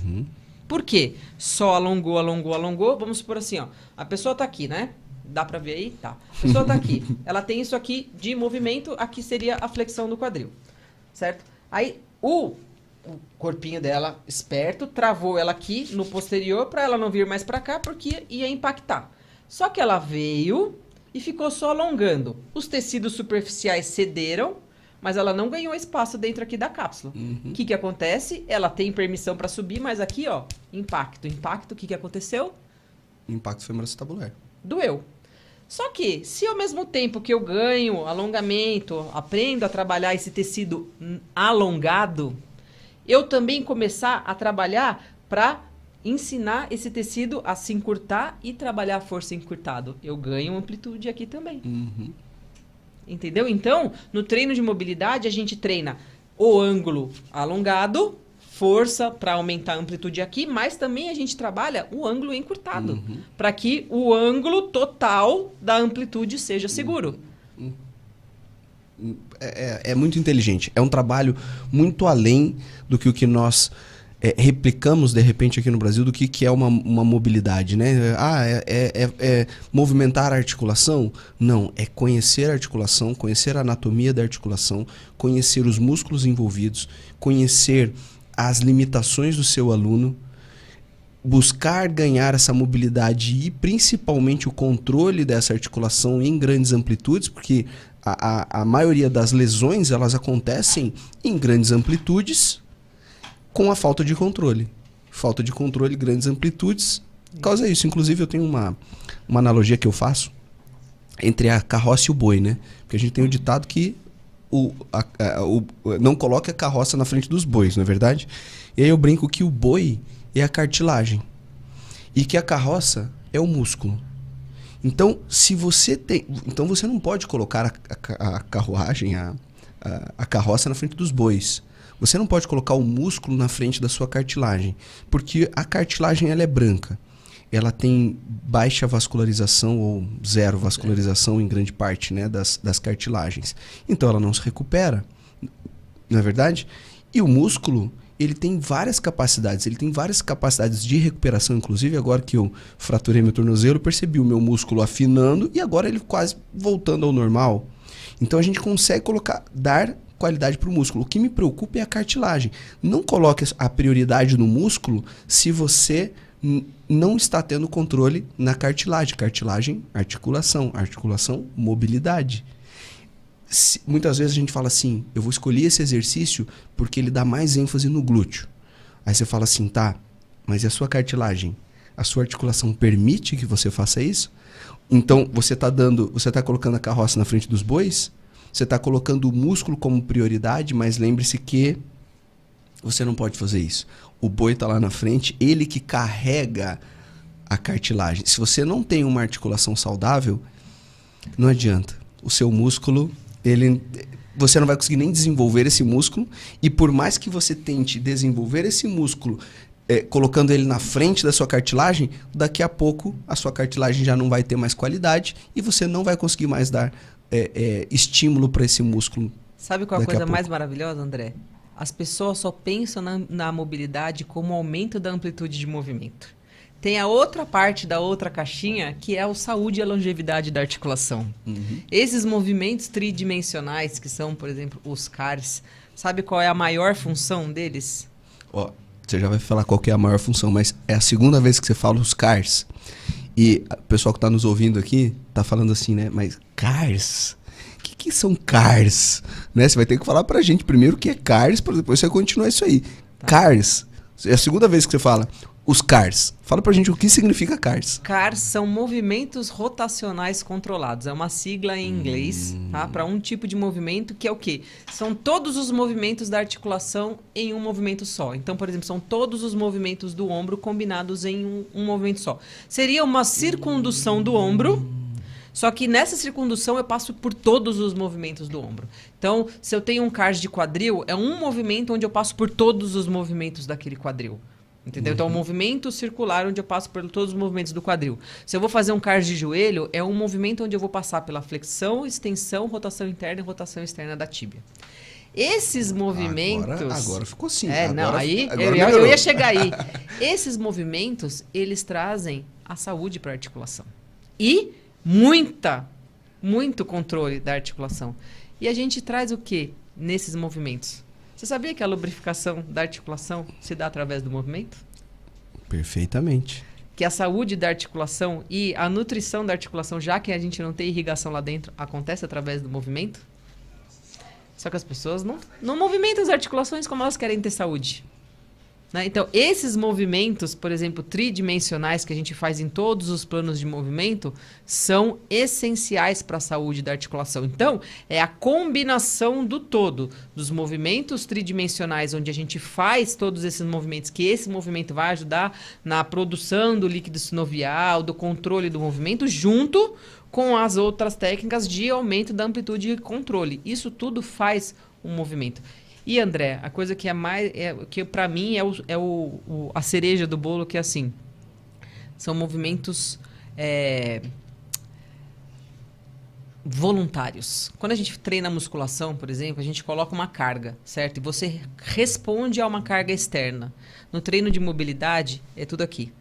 Por quê? Só alongou. Vamos supor assim, ó. A pessoa tá aqui, né? Dá pra ver aí? Tá. A pessoa tá aqui. Ela tem isso aqui de movimento, aqui seria a flexão do quadril. Certo? Aí o corpinho dela, esperto, travou ela aqui no posterior pra ela não vir mais pra cá, porque ia impactar. Só que ela veio e ficou só alongando. Os tecidos superficiais cederam, mas ela não ganhou espaço dentro aqui da cápsula. O que acontece? Ela tem permissão para subir, mas aqui, ó, impacto. O que aconteceu? Impacto femoroacetabular. Doeu. Só que, se ao mesmo tempo que eu ganho alongamento, aprendo a trabalhar esse tecido alongado, eu também começar a trabalhar para ensinar esse tecido a se encurtar e trabalhar a força encurtado. Eu ganho amplitude aqui também. Entendeu? Então, no treino de mobilidade, a gente treina o ângulo alongado, força para aumentar a amplitude aqui, mas também a gente trabalha o ângulo encurtado, para que o ângulo total da amplitude seja seguro. É muito inteligente. É um trabalho muito além do que o que nós replicamos, de repente, aqui no Brasil, do que é uma mobilidade, né? É movimentar a articulação? Não, é conhecer a articulação, conhecer a anatomia da articulação, conhecer os músculos envolvidos, conhecer as limitações do seu aluno, buscar ganhar essa mobilidade e principalmente o controle dessa articulação em grandes amplitudes, porque a maioria das lesões elas acontecem em grandes amplitudes com a falta de controle. Falta de controle, grandes amplitudes, causa isso. Inclusive eu tenho uma analogia que eu faço entre a carroça e o boi, né? Porque a gente tem o ditado que não coloque a carroça na frente dos bois, não é verdade? E aí eu brinco que o boi é a cartilagem e que a carroça é o músculo. Então, então você não pode colocar a carruagem, a carroça na frente dos bois. Você não pode colocar o músculo na frente da sua cartilagem, porque a cartilagem ela é branca. Ela tem baixa vascularização ou zero vascularização em grande parte, né, das cartilagens. Então ela não se recupera, não é verdade? E o músculo, ele tem várias capacidades. Ele tem várias capacidades de recuperação, inclusive agora que eu fraturei meu tornozelo, eu percebi o meu músculo afinando e agora ele quase voltando ao normal. Então a gente consegue dar qualidade para o músculo. O que me preocupa é a cartilagem. Não coloque a prioridade no músculo se você não está tendo controle na cartilagem. Cartilagem, articulação. Articulação, mobilidade. Muitas vezes a gente fala assim, eu vou escolher esse exercício porque ele dá mais ênfase no glúteo. Aí você fala assim, tá, mas e a sua cartilagem? A sua articulação permite que você faça isso? Então, você está colocando a carroça na frente dos bois? Você está colocando o músculo como prioridade, mas lembre-se que você não pode fazer isso. O boi está lá na frente, ele que carrega a cartilagem. Se você não tem uma articulação saudável, não adianta. O seu músculo, você não vai conseguir nem desenvolver esse músculo, e por mais que você tente desenvolver esse músculo colocando ele na frente da sua cartilagem, daqui a pouco a sua cartilagem já não vai ter mais qualidade e você não vai conseguir mais dar estímulo para esse músculo. Sabe qual é a coisa mais maravilhosa, André? As pessoas só pensam na mobilidade como aumento da amplitude de movimento. Tem a outra parte da outra caixinha, que é a saúde e a longevidade da articulação. Uhum. Esses movimentos tridimensionais, que são, por exemplo, os CARs, sabe qual é a maior função deles? Você já vai falar qual que é a maior função, mas é a segunda vez que você fala os CARs. E o pessoal que está nos ouvindo aqui está falando assim, né? Mas CARs? O que são CARs? Né? Você vai ter que falar pra gente primeiro o que é CARs, para depois você continuar isso aí. Tá. CARs. É a segunda vez que você fala os CARs. Fala pra gente o que significa CARs. CARs são movimentos rotacionais controlados. É uma sigla em inglês, tá? Para um tipo de movimento que é o quê? São todos os movimentos da articulação em um movimento só. Então, por exemplo, são todos os movimentos do ombro combinados em um movimento só. Seria uma circundução do ombro, só que nessa circundução eu passo por todos os movimentos do ombro. Então, se eu tenho um CARs de quadril, é um movimento onde eu passo por todos os movimentos daquele quadril. Entendeu? Então, é um movimento circular onde eu passo por todos os movimentos do quadril. Se eu vou fazer um CARs de joelho, é um movimento onde eu vou passar pela flexão, extensão, rotação interna e rotação externa da tíbia. Esses movimentos... Agora ficou assim. Eu ia chegar aí. Esses movimentos, eles trazem a saúde para a articulação. E muito controle da articulação. E a gente traz o quê nesses movimentos? Você sabia que a lubrificação da articulação se dá através do movimento? Perfeitamente. Que a saúde da articulação e a nutrição da articulação, já que a gente não tem irrigação lá dentro, acontece através do movimento? Só que as pessoas não movimentam as articulações como elas querem ter saúde. Né? Então, esses movimentos, por exemplo, tridimensionais que a gente faz em todos os planos de movimento, são essenciais para a saúde da articulação. Então, é a combinação do todo, dos movimentos tridimensionais, onde a gente faz todos esses movimentos, que esse movimento vai ajudar na produção do líquido sinovial, do controle do movimento, junto com as outras técnicas de aumento da amplitude e controle. Isso tudo faz um movimento. E, André, a coisa que é mais... que para mim é a cereja do bolo, que é assim... São movimentos voluntários. Quando a gente treina musculação, por exemplo, a gente coloca uma carga, certo? E você responde a uma carga externa. No treino de mobilidade, é tudo aqui.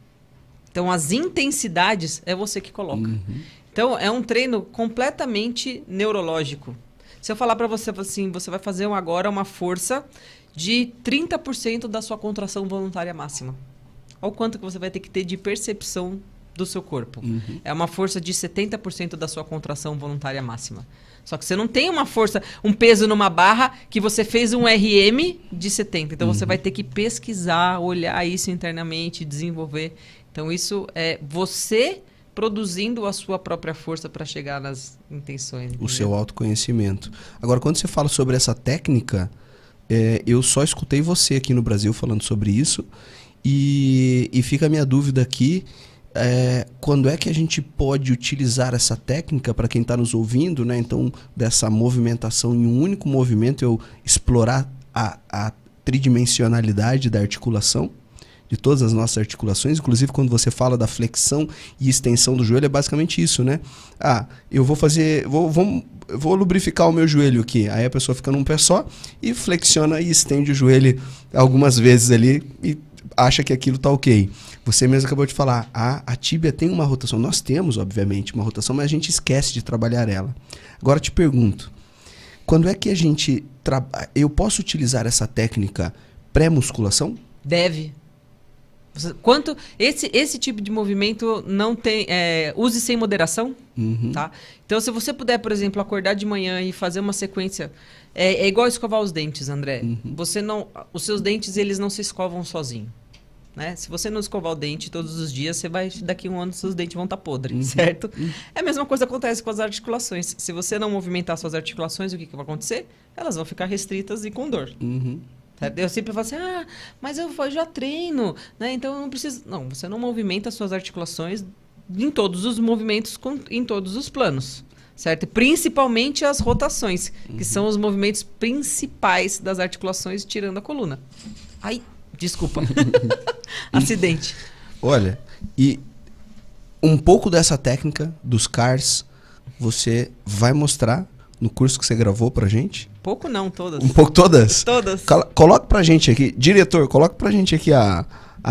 Então, as intensidades é você que coloca. Uhum. Então, é um treino completamente neurológico. Se eu falar para você assim, você vai fazer agora uma força de 30% da sua contração voluntária máxima. Olha o quanto que você vai ter que ter de percepção do seu corpo. Uhum. É uma força de 70% da sua contração voluntária máxima. Só que você não tem uma força, um peso numa barra que você fez um RM de 70%. Então, você vai ter que pesquisar, olhar isso internamente, desenvolver. Então, isso é você produzindo a sua própria força para chegar nas intenções. Entendeu? O seu autoconhecimento. Agora, quando você fala sobre essa técnica, eu só escutei você aqui no Brasil falando sobre isso, e fica a minha dúvida aqui, quando é que a gente pode utilizar essa técnica para quem está nos ouvindo, né? Então, dessa movimentação em um único movimento, eu explorar a tridimensionalidade da articulação, de todas as nossas articulações, inclusive quando você fala da flexão e extensão do joelho, é basicamente isso, né? Eu vou lubrificar o meu joelho aqui. Aí a pessoa fica num pé só e flexiona e estende o joelho algumas vezes ali e acha que aquilo tá ok. Você mesmo acabou de falar, a tíbia tem uma rotação. Nós temos, obviamente, uma rotação, mas a gente esquece de trabalhar ela. Agora te pergunto, quando é que a gente... Eu posso utilizar essa técnica pré-musculação? Deve. Esse tipo de movimento não tem... use sem moderação, tá? Então, se você puder, por exemplo, acordar de manhã e fazer uma sequência... É igual escovar os dentes, André. Os seus dentes, eles não se escovam sozinhos. Né? Se você não escovar o dente todos os dias, daqui a um ano seus dentes vão estar podres, certo? É a mesma coisa que acontece com as articulações. Se você não movimentar suas articulações, o que vai acontecer? Elas vão ficar restritas e com dor. Certo? Eu sempre falo assim, mas eu já treino, né? Então eu não preciso... Não, você não movimenta suas articulações em todos os movimentos, em todos os planos. Certo? E principalmente as rotações, que são os movimentos principais das articulações, tirando a coluna. Ai, desculpa. Acidente. Olha, e um pouco dessa técnica dos CARs, você vai mostrar no curso que você gravou pra gente? Pouco não, todas. Um pouco todas? Todas. Coloca pra gente aqui, diretor, coloca pra gente aqui o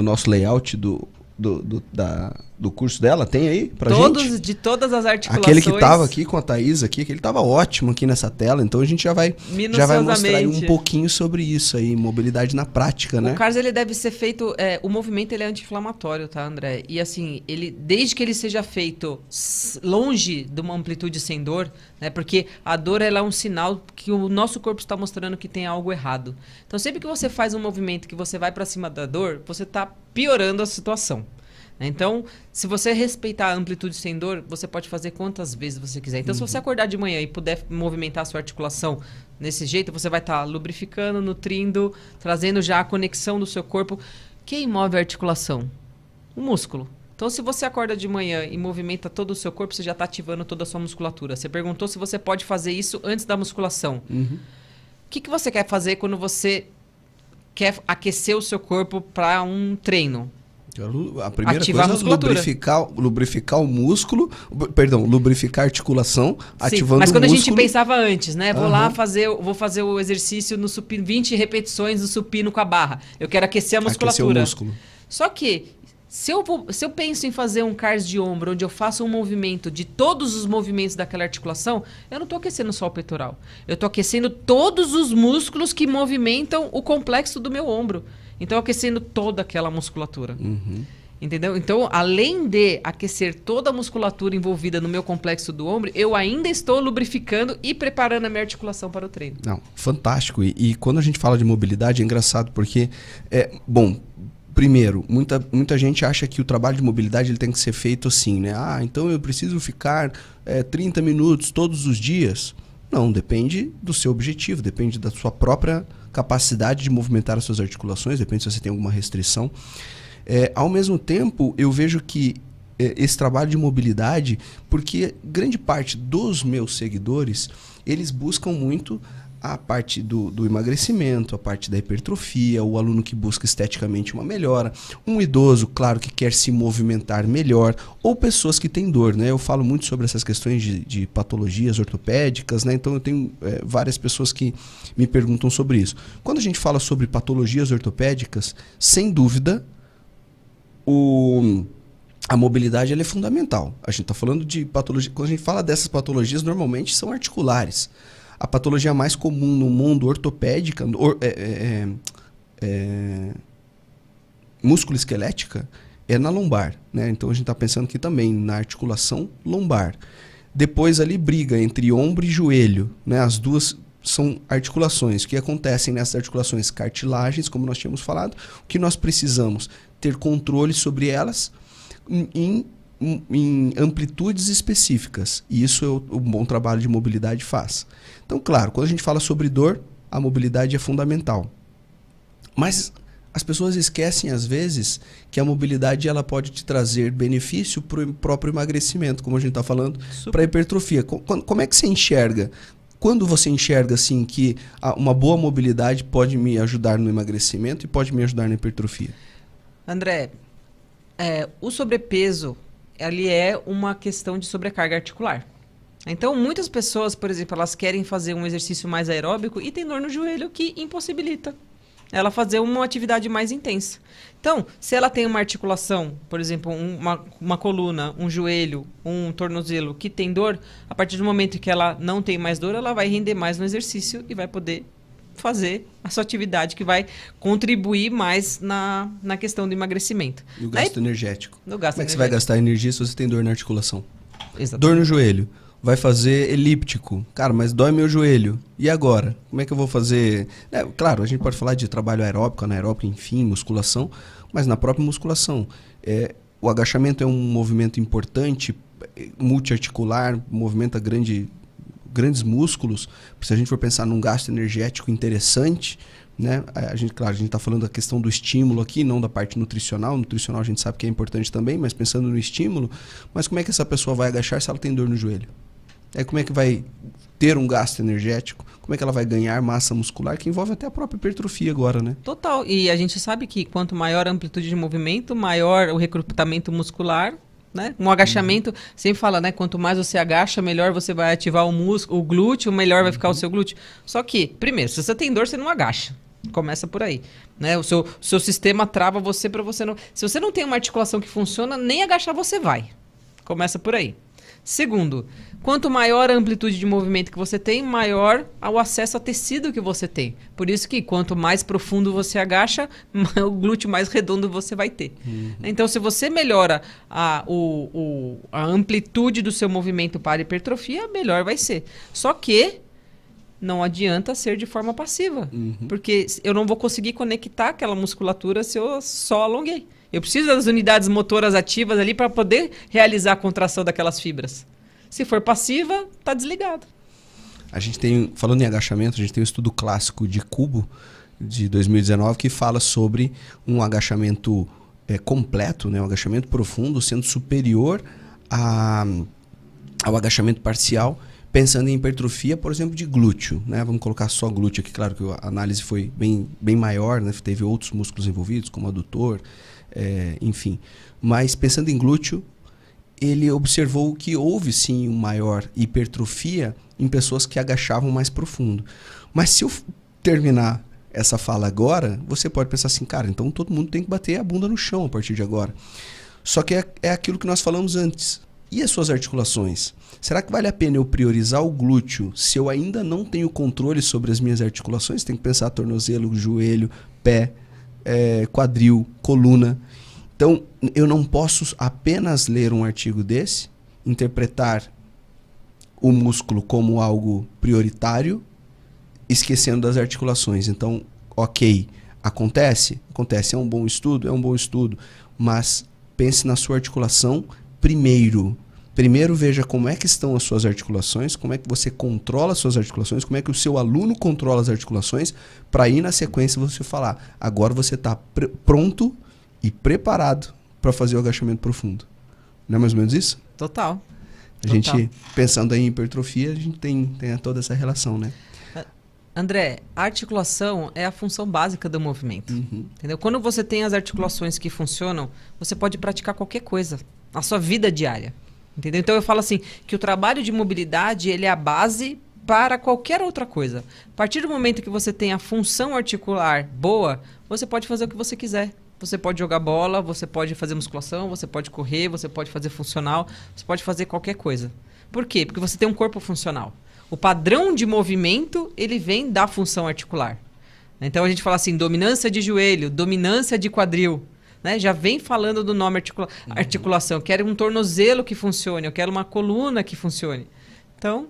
nosso layout do curso dela, tem aí pra gente? De todas as articulações. Aquele que tava aqui com a Thaís aqui, aquele tava ótimo aqui nessa tela, então a gente já vai mostrar aí um pouquinho sobre isso aí, mobilidade na prática, né? O CARS, ele deve ser feito, o movimento ele é anti-inflamatório, tá, André? E assim, desde que ele seja feito longe de uma amplitude sem dor, né? Porque a dor, ela é um sinal que o nosso corpo está mostrando que tem algo errado. Então sempre que você faz um movimento que você vai para cima da dor, você tá piorando a situação. Então, se você respeitar a amplitude sem dor, você pode fazer quantas vezes você quiser. Então, se você acordar de manhã e puder movimentar a sua articulação nesse jeito, você vai estar lubrificando, nutrindo, trazendo já a conexão do seu corpo. Quem move a articulação? O músculo. Então, se você acorda de manhã e movimenta todo o seu corpo, você já está ativando toda a sua musculatura. Você perguntou se você pode fazer isso antes da musculação. O que você quer fazer quando você quer aquecer o seu corpo para um treino? A primeira ativar coisa é lubrificar o músculo, lubrificar a articulação, ativando o músculo. Mas quando a gente pensava antes, né? Vou fazer o exercício no supino, 20 repetições do supino com a barra. Eu quero aquecer a musculatura. Aquecer o músculo. Só que, se eu penso em fazer um CARS de ombro, onde eu faço um movimento de todos os movimentos daquela articulação, eu não estou aquecendo só o peitoral. Eu estou aquecendo todos os músculos que movimentam o complexo do meu ombro. Então, aquecendo toda aquela musculatura. Entendeu? Então, além de aquecer toda a musculatura envolvida no meu complexo do ombro, eu ainda estou lubrificando e preparando a minha articulação para o treino. Não, fantástico. E quando a gente fala de mobilidade, é engraçado porque... Primeiro, muita gente acha que o trabalho de mobilidade ele tem que ser feito assim, né? Então eu preciso ficar 30 minutos todos os dias. Não, depende do seu objetivo, depende da sua própria capacidade de movimentar as suas articulações, depende se você tem alguma restrição. Ao mesmo tempo, eu vejo que esse trabalho de mobilidade, porque grande parte dos meus seguidores, eles buscam muito a parte do emagrecimento, a parte da hipertrofia, o aluno que busca esteticamente uma melhora, um idoso, claro, que quer se movimentar melhor, ou pessoas que têm dor, né? Eu falo muito sobre essas questões de patologias ortopédicas, né? Então eu tenho várias pessoas que me perguntam sobre isso. Quando a gente fala sobre patologias ortopédicas, sem dúvida, a mobilidade ela é fundamental. A gente está falando de patologia, quando a gente fala dessas patologias, normalmente são articulares. A patologia mais comum no mundo ortopédica, musculoesquelética, é na lombar, né? Então a gente está pensando aqui também na articulação lombar. Depois ali briga entre ombro e joelho, né? As duas são articulações. O que acontecem nessas articulações? Cartilagens, como nós tínhamos falado. O que nós precisamos? Ter controle sobre elas em amplitudes específicas. E isso o bom trabalho de mobilidade faz. Então, claro, quando a gente fala sobre dor, a mobilidade é fundamental. Mas as pessoas esquecem, às vezes, que a mobilidade ela pode te trazer benefício para o próprio emagrecimento, como a gente está falando, para a hipertrofia. Como é que você enxerga? Quando você enxerga assim, que uma boa mobilidade pode me ajudar no emagrecimento e pode me ajudar na hipertrofia? André, o sobrepeso ele é uma questão de sobrecarga articular. Então, muitas pessoas, por exemplo, elas querem fazer um exercício mais aeróbico e tem dor no joelho que impossibilita. ela fazer uma atividade mais intensa. Então, se ela tem uma articulação, por exemplo, uma coluna, um joelho, um tornozelo que tem dor, a partir do momento que ela não tem mais dor, ela vai render mais no exercício e vai poder fazer a sua atividade que vai contribuir mais na questão do emagrecimento. E o gasto energético. No gasto Como é que energético. você vai gastar energia se você tem dor na articulação? Exatamente. Dor no joelho. Vai fazer elíptico. Cara, mas dói meu joelho. E agora? Como é que eu vou fazer? Claro, a gente pode falar de trabalho aeróbico, anaeróbico, enfim, musculação, mas na própria musculação. O agachamento é um movimento importante, multiarticular, movimenta grandes músculos. Se a gente for pensar num gasto energético interessante, né? Claro, a gente está falando da questão do estímulo aqui, não da parte nutricional. Nutricional a gente sabe que é importante também, mas pensando no estímulo, mas como é que essa pessoa vai agachar se ela tem dor no joelho? Como é que vai ter um gasto energético? Como é que ela vai ganhar massa muscular, que envolve até a própria hipertrofia agora, né? Total. E a gente sabe que quanto maior a amplitude de movimento, maior o recrutamento muscular, né? Um agachamento, sempre fala, né? Quanto mais você agacha, melhor você vai ativar o músculo, o glúteo, melhor vai ficar o seu glúteo. Só que, primeiro, se você tem dor, você não agacha. Começa por aí, né? O seu sistema trava você para você não... Se você não tem uma articulação que funciona, nem agachar você vai. Começa por aí. Segundo, quanto maior a amplitude de movimento que você tem, maior o acesso a tecido que você tem. Por isso que quanto mais profundo você agacha, o glúteo mais redondo você vai ter. Então, se você melhora a amplitude do seu movimento para hipertrofia, melhor vai ser. Só que não adianta ser de forma passiva. Porque eu não vou conseguir conectar aquela musculatura se eu só alonguei. Eu preciso das unidades motoras ativas ali para poder realizar a contração daquelas fibras. Se for passiva, tá desligado. A gente tem, falando em agachamento, a gente tem um estudo clássico de Kubo, de 2019, que fala sobre um agachamento completo, né, um agachamento profundo, sendo superior ao agachamento parcial, pensando em hipertrofia, por exemplo, de glúteo, né? Vamos colocar só glúteo aqui, claro que a análise foi bem maior, né? Teve outros músculos envolvidos, como adutor, enfim. Mas pensando em glúteo, ele observou que houve sim uma maior hipertrofia em pessoas que agachavam mais profundo. Mas se eu terminar essa fala agora, você pode pensar assim, cara, então todo mundo tem que bater a bunda no chão a partir de agora. Só que é aquilo que nós falamos antes. E as suas articulações? Será que vale a pena eu priorizar o glúteo se eu ainda não tenho controle sobre as minhas articulações? Tem que pensar tornozelo, joelho, pé, quadril, coluna. Então, eu não posso apenas ler um artigo desse, interpretar o músculo como algo prioritário, esquecendo das articulações. Então, ok, acontece, é um bom estudo, mas pense na sua articulação primeiro. Primeiro veja como é que estão as suas articulações, como é que você controla as suas articulações, como é que o seu aluno controla as articulações, para ir na sequência você falar, agora você está pronto e preparado para fazer o agachamento profundo. Não é mais ou menos isso? Total. A gente, pensando em hipertrofia, a gente tem toda essa relação, né? André, a articulação é a função básica do movimento. Entendeu? Quando você tem as articulações que funcionam, você pode praticar qualquer coisa na sua vida diária. Entendeu? Então eu falo assim, que o trabalho de mobilidade ele é a base para qualquer outra coisa. A partir do momento que você tem a função articular boa, você pode fazer o que você quiser. Você pode jogar bola, você pode fazer musculação, você pode correr, você pode fazer funcional, você pode fazer qualquer coisa. Por quê? Porque você tem um corpo funcional. O padrão de movimento, ele vem da função articular. Então a gente fala assim, dominância de joelho, dominância de quadril. Né? Já vem falando do nome articulação. Eu quero um tornozelo que funcione, eu quero uma coluna que funcione. Então...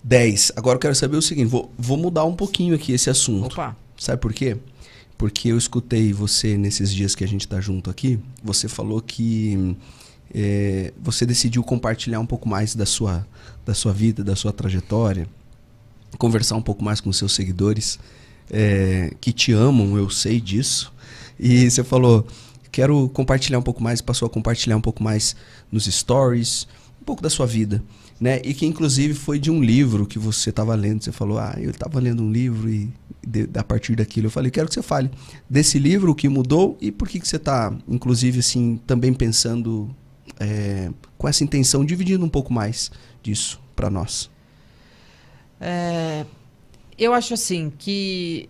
10. Agora eu quero saber o seguinte, vou mudar um pouquinho aqui esse assunto. Opa. Sabe por quê? Porque eu escutei você nesses dias que a gente está junto aqui, você falou que você decidiu compartilhar um pouco mais da sua vida, da sua trajetória, conversar um pouco mais com os seus seguidores, que te amam, eu sei disso. E você falou, quero compartilhar um pouco mais, passou a compartilhar um pouco mais nos stories, um pouco da sua vida, né? E que inclusive foi de um livro que você estava lendo. Você falou, eu estava lendo um livro e a partir daquilo eu falei, quero que você fale desse livro, o que mudou e por que você está, inclusive, assim, também pensando com essa intenção, dividindo um pouco mais disso para nós. Eu acho assim que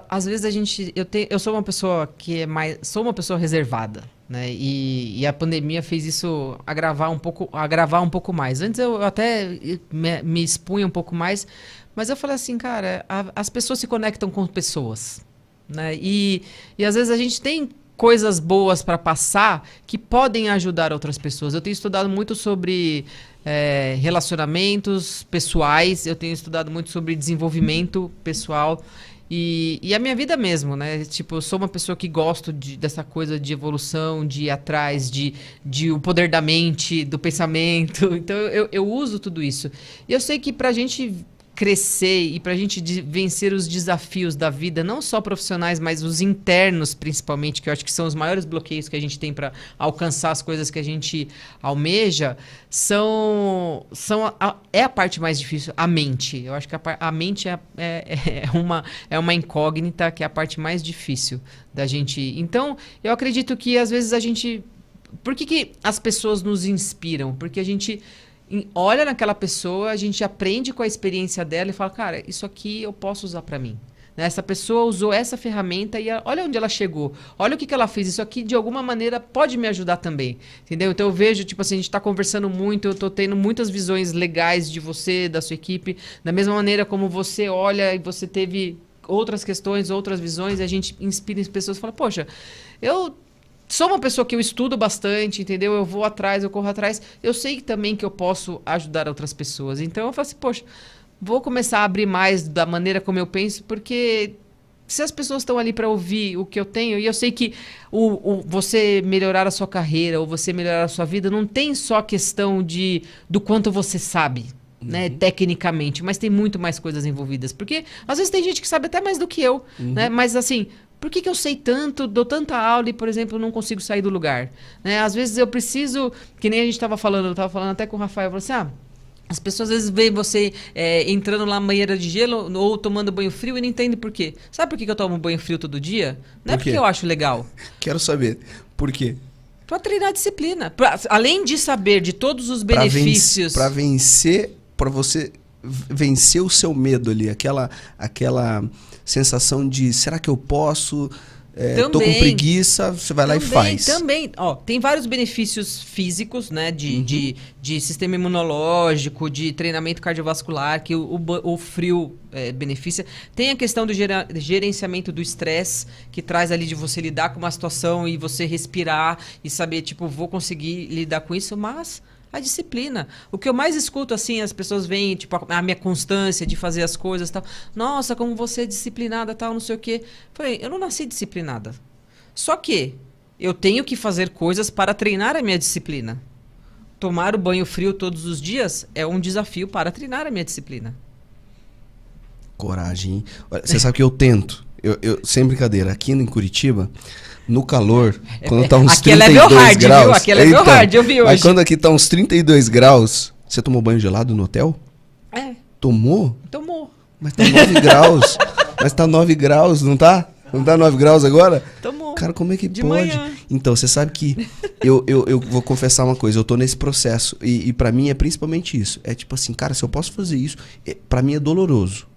às vezes a gente... Eu sou uma pessoa que é mais... Sou uma pessoa reservada, né? E a pandemia fez isso agravar um pouco mais. Antes eu até me expunha um pouco mais, mas eu falei assim, cara, as pessoas se conectam com pessoas, né? E às vezes a gente tem coisas boas para passar que podem ajudar outras pessoas. Eu tenho estudado muito sobre relacionamentos pessoais, eu tenho estudado muito sobre desenvolvimento pessoal e a minha vida mesmo, né? Tipo, eu sou uma pessoa que gosto dessa coisa de evolução, de ir atrás, de o poder da mente, do pensamento. Então eu uso tudo isso. E eu sei que pra gente crescer e pra gente vencer os desafios da vida, não só profissionais, mas os internos principalmente, que eu acho que são os maiores bloqueios que a gente tem para alcançar as coisas que a gente almeja, é a parte mais difícil, a mente. Eu acho que a mente é uma incógnita, que é a parte mais difícil da gente. Então, eu acredito que às vezes a gente... Por que as pessoas nos inspiram? Porque a gente olha naquela pessoa, a gente aprende com a experiência dela e fala, cara, isso aqui eu posso usar para mim. Né? Essa pessoa usou essa ferramenta e olha onde ela chegou. Olha o que ela fez. Isso aqui, de alguma maneira, pode me ajudar também. Entendeu? Então eu vejo, tipo assim, a gente tá conversando muito, eu tô tendo muitas visões legais de você, da sua equipe. Da mesma maneira como você olha e você teve outras questões, outras visões, e a gente inspira as pessoas e fala, poxa, eu sou uma pessoa que eu estudo bastante, entendeu? Eu vou atrás, eu corro atrás. Eu sei também que eu posso ajudar outras pessoas. Então eu falo assim, poxa, vou começar a abrir mais da maneira como eu penso, porque se as pessoas estão ali para ouvir o que eu tenho, e eu sei que você melhorar a sua carreira ou você melhorar a sua vida, não tem só questão do quanto você sabe, né, tecnicamente, mas tem muito mais coisas envolvidas. Porque às vezes tem gente que sabe até mais do que eu, né? Mas assim... Por que eu sei tanto, dou tanta aula e, por exemplo, não consigo sair do lugar? Né? Às vezes eu preciso, que nem a gente estava falando, eu estava falando até com o Rafael, eu falei assim, as pessoas às vezes veem você entrando lá na banheira de gelo ou tomando banho frio e não entendem por quê. Sabe por que eu tomo banho frio todo dia? Não é porque eu acho legal. Quero saber. Por quê? Para treinar a disciplina. Além de saber de todos os benefícios... Para você vencer o seu medo ali, aquela sensação de, será que eu posso? Tô com preguiça, você vai lá e faz. Também, tem vários benefícios físicos, né? De sistema imunológico, de treinamento cardiovascular, que o frio beneficia. Tem a questão do gerenciamento do estresse, que traz ali de você lidar com uma situação e você respirar e saber, tipo, vou conseguir lidar com isso, mas... A disciplina. O que eu mais escuto, assim, as pessoas veem, tipo, a minha constância de fazer as coisas, tal. Nossa, como você é disciplinada, tal, não sei o quê. Falei, eu não nasci disciplinada. Só que eu tenho que fazer coisas para treinar a minha disciplina. Tomar o banho frio todos os dias é um desafio para treinar a minha disciplina. Coragem. Olha, você sabe que eu tento. Sem brincadeira, aqui em Curitiba... No calor, quando tá uns aqui 32 graus... Viu? Aqui é level hard, eu vi hoje. Mas quando aqui tá uns 32 graus... Você tomou banho gelado no hotel? Tomou? Tomou. Mas tá 9 graus. Mas tá 9 graus, não tá? Não tá 9 graus agora? Tomou. Cara, como é que de pode? Manhã. Então, você sabe que... eu vou confessar uma coisa. Eu tô nesse processo. E pra mim é principalmente isso. É tipo assim, cara, se eu posso fazer isso... Pra mim é doloroso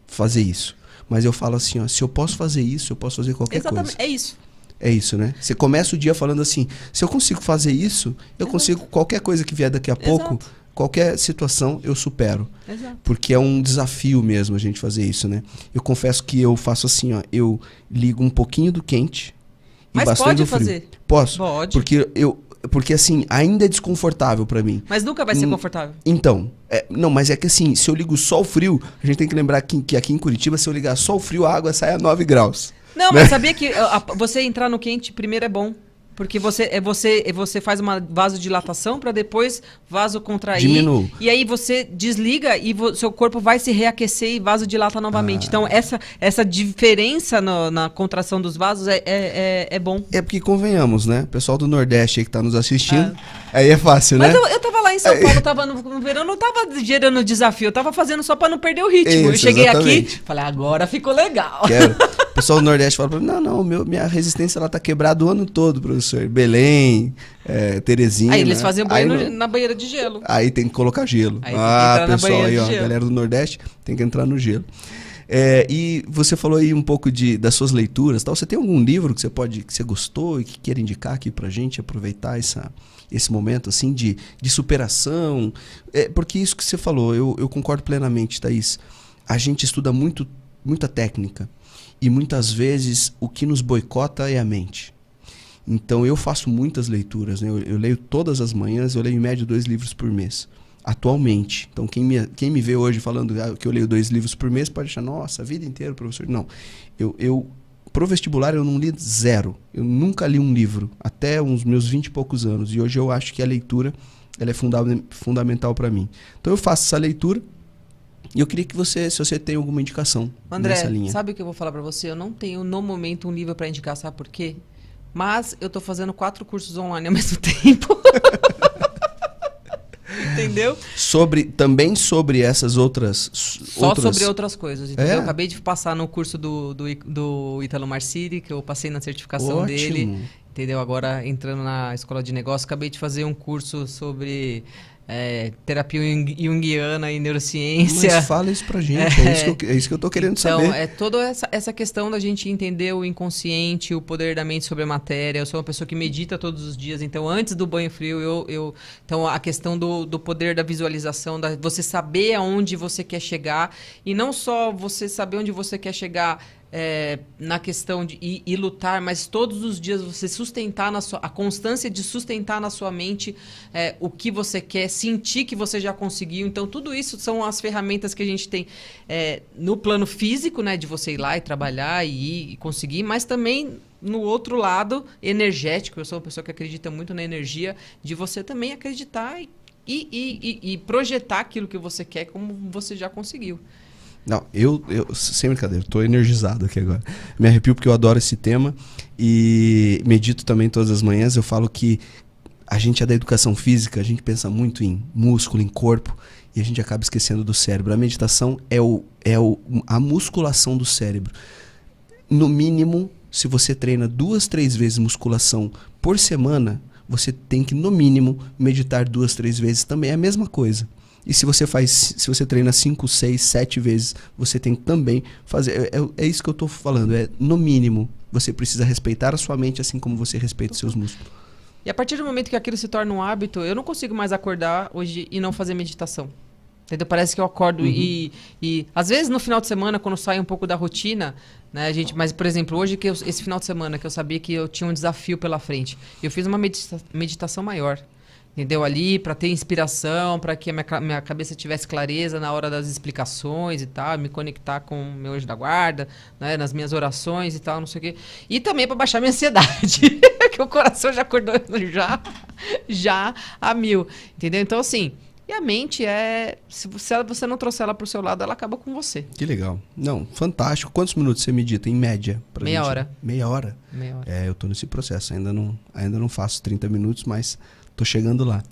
fazer isso. Mas eu falo assim, ó, se eu posso fazer isso, eu posso fazer qualquer coisa. É isso. É isso, né? Você começa o dia falando assim, se eu consigo fazer isso, eu consigo qualquer coisa que vier daqui a pouco, qualquer situação eu supero. Exato. Porque é um desafio mesmo a gente fazer isso, né? Eu confesso que eu faço assim, ó, eu ligo um pouquinho do quente e bastante do frio. Mas pode fazer? Posso. Pode. Porque assim, ainda é desconfortável pra mim. Mas nunca vai ser confortável. Então, não, mas é que assim, se eu ligo só o frio, a gente tem que lembrar que aqui em Curitiba, se eu ligar só o frio, a água sai a 9 graus. Não, mas sabia que você entrar no quente primeiro é bom. Porque você faz uma vasodilatação para depois vasocontrair. Diminui. E aí você desliga e seu corpo vai se reaquecer e vasodilata novamente. Então, essa diferença na contração dos vasos é bom. É porque, convenhamos, né? O pessoal do Nordeste aí que tá nos assistindo, aí é fácil, né? Mas eu tava lá em São Paulo, tava no verão, não tava gerando desafio. Eu tava fazendo só para não perder o ritmo. Isso, eu cheguei exatamente. aqui, falei, agora ficou legal. O pessoal do Nordeste fala pra mim, não, minha resistência ela tá quebrada o ano todo, professor. Belém, Teresina. Aí eles fazem banho na banheira de gelo. Aí tem que colocar gelo. Aí pessoal aí, ó, a galera do Nordeste tem que entrar no gelo. E você falou aí um pouco das suas leituras, tal. Você tem algum livro que você gostou e que queira indicar aqui pra gente, aproveitar esse momento assim de superação? Porque isso que você falou, eu concordo plenamente, Thaís. A gente estuda muita técnica e muitas vezes o que nos boicota é a mente. Então eu faço muitas leituras, né? Eu leio todas as manhãs, eu leio em média 2 livros por mês. Atualmente. Então, quem me vê hoje falando que eu leio 2 livros por mês pode achar, nossa, a vida inteira, professor. Não. Pro vestibular, eu não li 0. Eu nunca li um livro, até uns meus 20 e poucos anos. E hoje eu acho que a leitura ela é fundamental para mim. Então, eu faço essa leitura e eu queria que se você tem alguma indicação nessa linha. André, sabe o que eu vou falar para você? Eu não tenho, no momento, um livro para indicar, sabe por quê? Mas eu tô fazendo 4 cursos online ao mesmo tempo. Entendeu? Também sobre essas outras... Sobre outras coisas, entendeu? Eu acabei de passar no curso do Ítalo Marciri, que eu passei na certificação dele. Entendeu? Agora, entrando na escola de negócio, acabei de fazer um curso sobre terapia junguiana e neurociência. Mas fala isso pra gente, é isso que eu tô querendo saber. Então, é toda essa questão da gente entender o inconsciente, o poder da mente sobre a matéria. Eu sou uma pessoa que medita todos os dias, então antes do banho frio, então a questão do poder da visualização, você saber aonde você quer chegar, e não só você saber onde você quer chegar na questão de ir lutar, mas todos os dias você sustentar a constância de sustentar na sua mente o que você quer, sentir que você já conseguiu. Então, tudo isso são as ferramentas que a gente tem no plano físico, né, de você ir lá e trabalhar e conseguir, mas também no outro lado, energético. Eu sou uma pessoa que acredita muito na energia, de você também acreditar e projetar aquilo que você quer como você já conseguiu. Não, eu sem brincadeira, tô energizado aqui agora. Me arrepio porque eu adoro esse tema e medito também todas as manhãs. Eu falo que a gente é da educação física, a gente pensa muito em músculo, em corpo, e a gente acaba esquecendo do cérebro. A meditação é a musculação do cérebro. No mínimo, se você treina 2, 3 vezes musculação por semana, você tem que, no mínimo, meditar 2, 3 vezes também. É a mesma coisa. E se você treina 5, 6, 7 vezes, você tem que também fazer. É isso que eu estou falando. No mínimo, você precisa respeitar a sua mente assim como você respeita os seus músculos. E a partir do momento que aquilo se torna um hábito, eu não consigo mais acordar hoje e não fazer meditação. Entendeu? Parece que eu acordo e às vezes no final de semana, quando sai um pouco da rotina, né, mas, por exemplo, hoje, esse final de semana, que eu sabia que eu tinha um desafio pela frente, eu fiz uma meditação maior. Entendeu? Ali, para ter inspiração, para que a minha cabeça tivesse clareza na hora das explicações e tal, me conectar com o meu anjo da guarda, né, nas minhas orações e tal, não sei o quê. E também para baixar minha ansiedade, que o coração já acordou já a 1000. Entendeu? Então, assim, e a mente se você não trouxer ela pro seu lado, ela acaba com você. Que legal. Não, fantástico. Quantos minutos você medita, em média? Meia hora. Meia hora? Meia hora. Eu tô nesse processo. Ainda não faço 30 minutos, mas... tô chegando lá.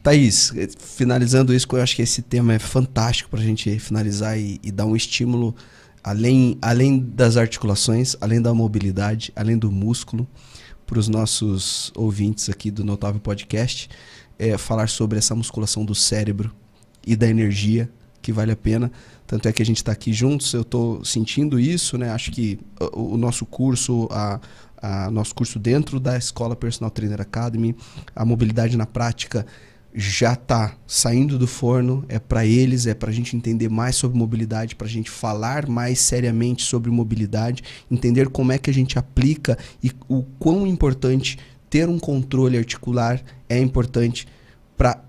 Thaís, finalizando isso, eu acho que esse tema é fantástico para a gente finalizar e dar um estímulo além das articulações, além da mobilidade, além do músculo, para os nossos ouvintes aqui do Notável Podcast, falar sobre essa musculação do cérebro e da energia, que vale a pena. Tanto é que a gente está aqui juntos, eu estou sentindo isso, né? Acho que o nosso curso, nosso curso dentro da Escola Personal Trainer Academy, a mobilidade na prática já está saindo do forno, é para eles, é para a gente entender mais sobre mobilidade, para a gente falar mais seriamente sobre mobilidade, entender como é que a gente aplica e o quão importante ter um controle articular é importante para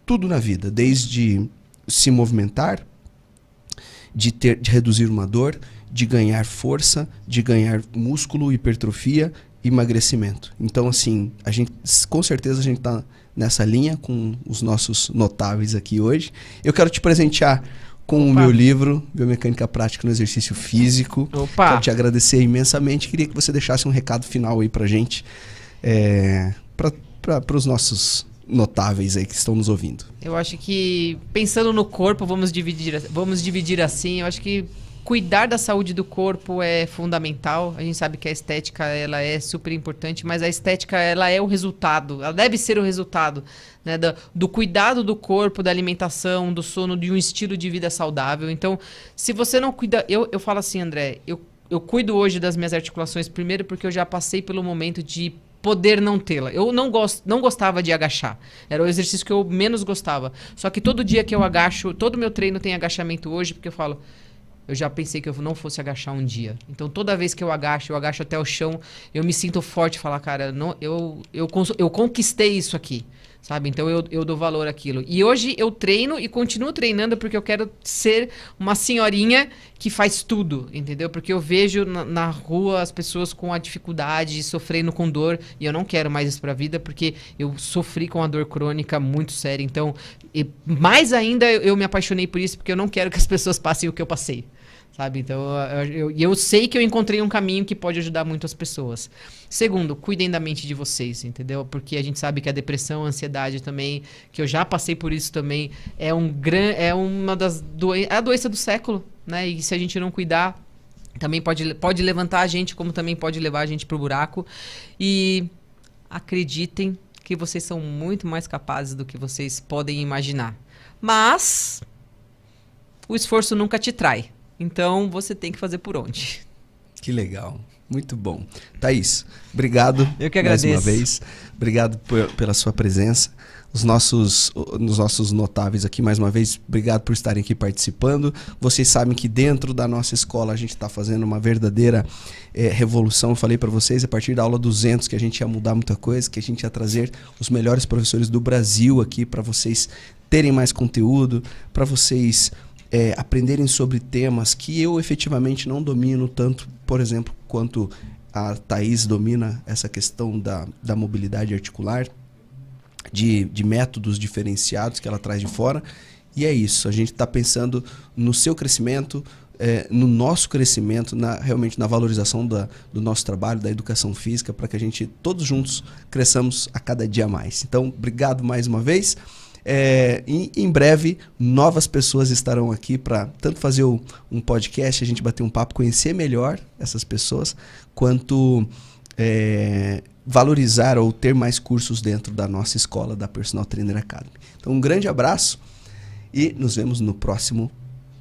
tudo na vida, desde se movimentar, de reduzir uma dor, de ganhar força, de ganhar músculo, hipertrofia, emagrecimento. Então, assim, com certeza a gente está nessa linha com os nossos notáveis aqui hoje. Eu quero te presentear com o meu livro, Biomecânica Prática no Exercício Físico. Opa! Quero te agradecer imensamente. Queria que você deixasse um recado final aí pra gente, para os nossos notáveis aí que estão nos ouvindo. Eu acho que, pensando no corpo, vamos dividir assim, eu acho que cuidar da saúde do corpo é fundamental. A gente sabe que a estética ela é super importante, mas a estética ela é o resultado, ela deve ser o resultado, né, do cuidado do corpo, da alimentação, do sono, de um estilo de vida saudável. Então, se você não cuida... Eu falo assim, André, eu cuido hoje das minhas articulações, primeiro porque eu já passei pelo momento de poder não tê-la. Eu não gostava de agachar. Era o exercício que eu menos gostava. Só que todo dia que eu agacho, todo meu treino tem agachamento hoje, porque eu falo, eu já pensei que eu não fosse agachar um dia. Então, toda vez que eu agacho até o chão, eu me sinto forte e falo, cara, não, eu conquistei isso aqui. Sabe? Então eu dou valor àquilo. E hoje eu treino e continuo treinando porque eu quero ser uma senhorinha que faz tudo, entendeu? Porque eu vejo na rua as pessoas com a dificuldade, sofrendo com dor, e eu não quero mais isso pra vida porque eu sofri com a dor crônica muito séria. Então, mais ainda eu me apaixonei por isso porque eu não quero que as pessoas passem o que eu passei. Sabe? Então, eu sei que eu encontrei um caminho que pode ajudar muito as pessoas. Segundo, cuidem da mente de vocês, entendeu? Porque a gente sabe que a depressão, a ansiedade também, que eu já passei por isso também, é uma das a doença do século, né? E se a gente não cuidar, também pode levantar a gente, como também pode levar a gente pro buraco. E acreditem que vocês são muito mais capazes do que vocês podem imaginar. Mas o esforço nunca te trai. Então, você tem que fazer por onde. Que legal. Muito bom. Thaís, obrigado. Eu que agradeço. Mais uma vez. Obrigado pela sua presença. Os nossos notáveis aqui, mais uma vez, obrigado por estarem aqui participando. Vocês sabem que dentro da nossa escola a gente está fazendo uma verdadeira revolução. Eu falei para vocês, a partir da aula 200, que a gente ia mudar muita coisa, que a gente ia trazer os melhores professores do Brasil aqui para vocês terem mais conteúdo, para vocês... aprenderem sobre temas que eu efetivamente não domino tanto, por exemplo, quanto a Thaís domina essa questão da mobilidade articular, de métodos diferenciados que ela traz de fora. E é isso, a gente está pensando no seu crescimento, no nosso crescimento, realmente na valorização do nosso trabalho, da educação física, para que a gente todos juntos cresçamos a cada dia mais. Então, obrigado mais uma vez. Em breve, novas pessoas estarão aqui para tanto fazer um podcast, a gente bater um papo, conhecer melhor essas pessoas, quanto valorizar ou ter mais cursos dentro da nossa escola, da Personal Trainer Academy. Então, um grande abraço e nos vemos no próximo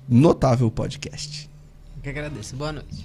Notável Podcast. Eu que agradeço. Boa noite.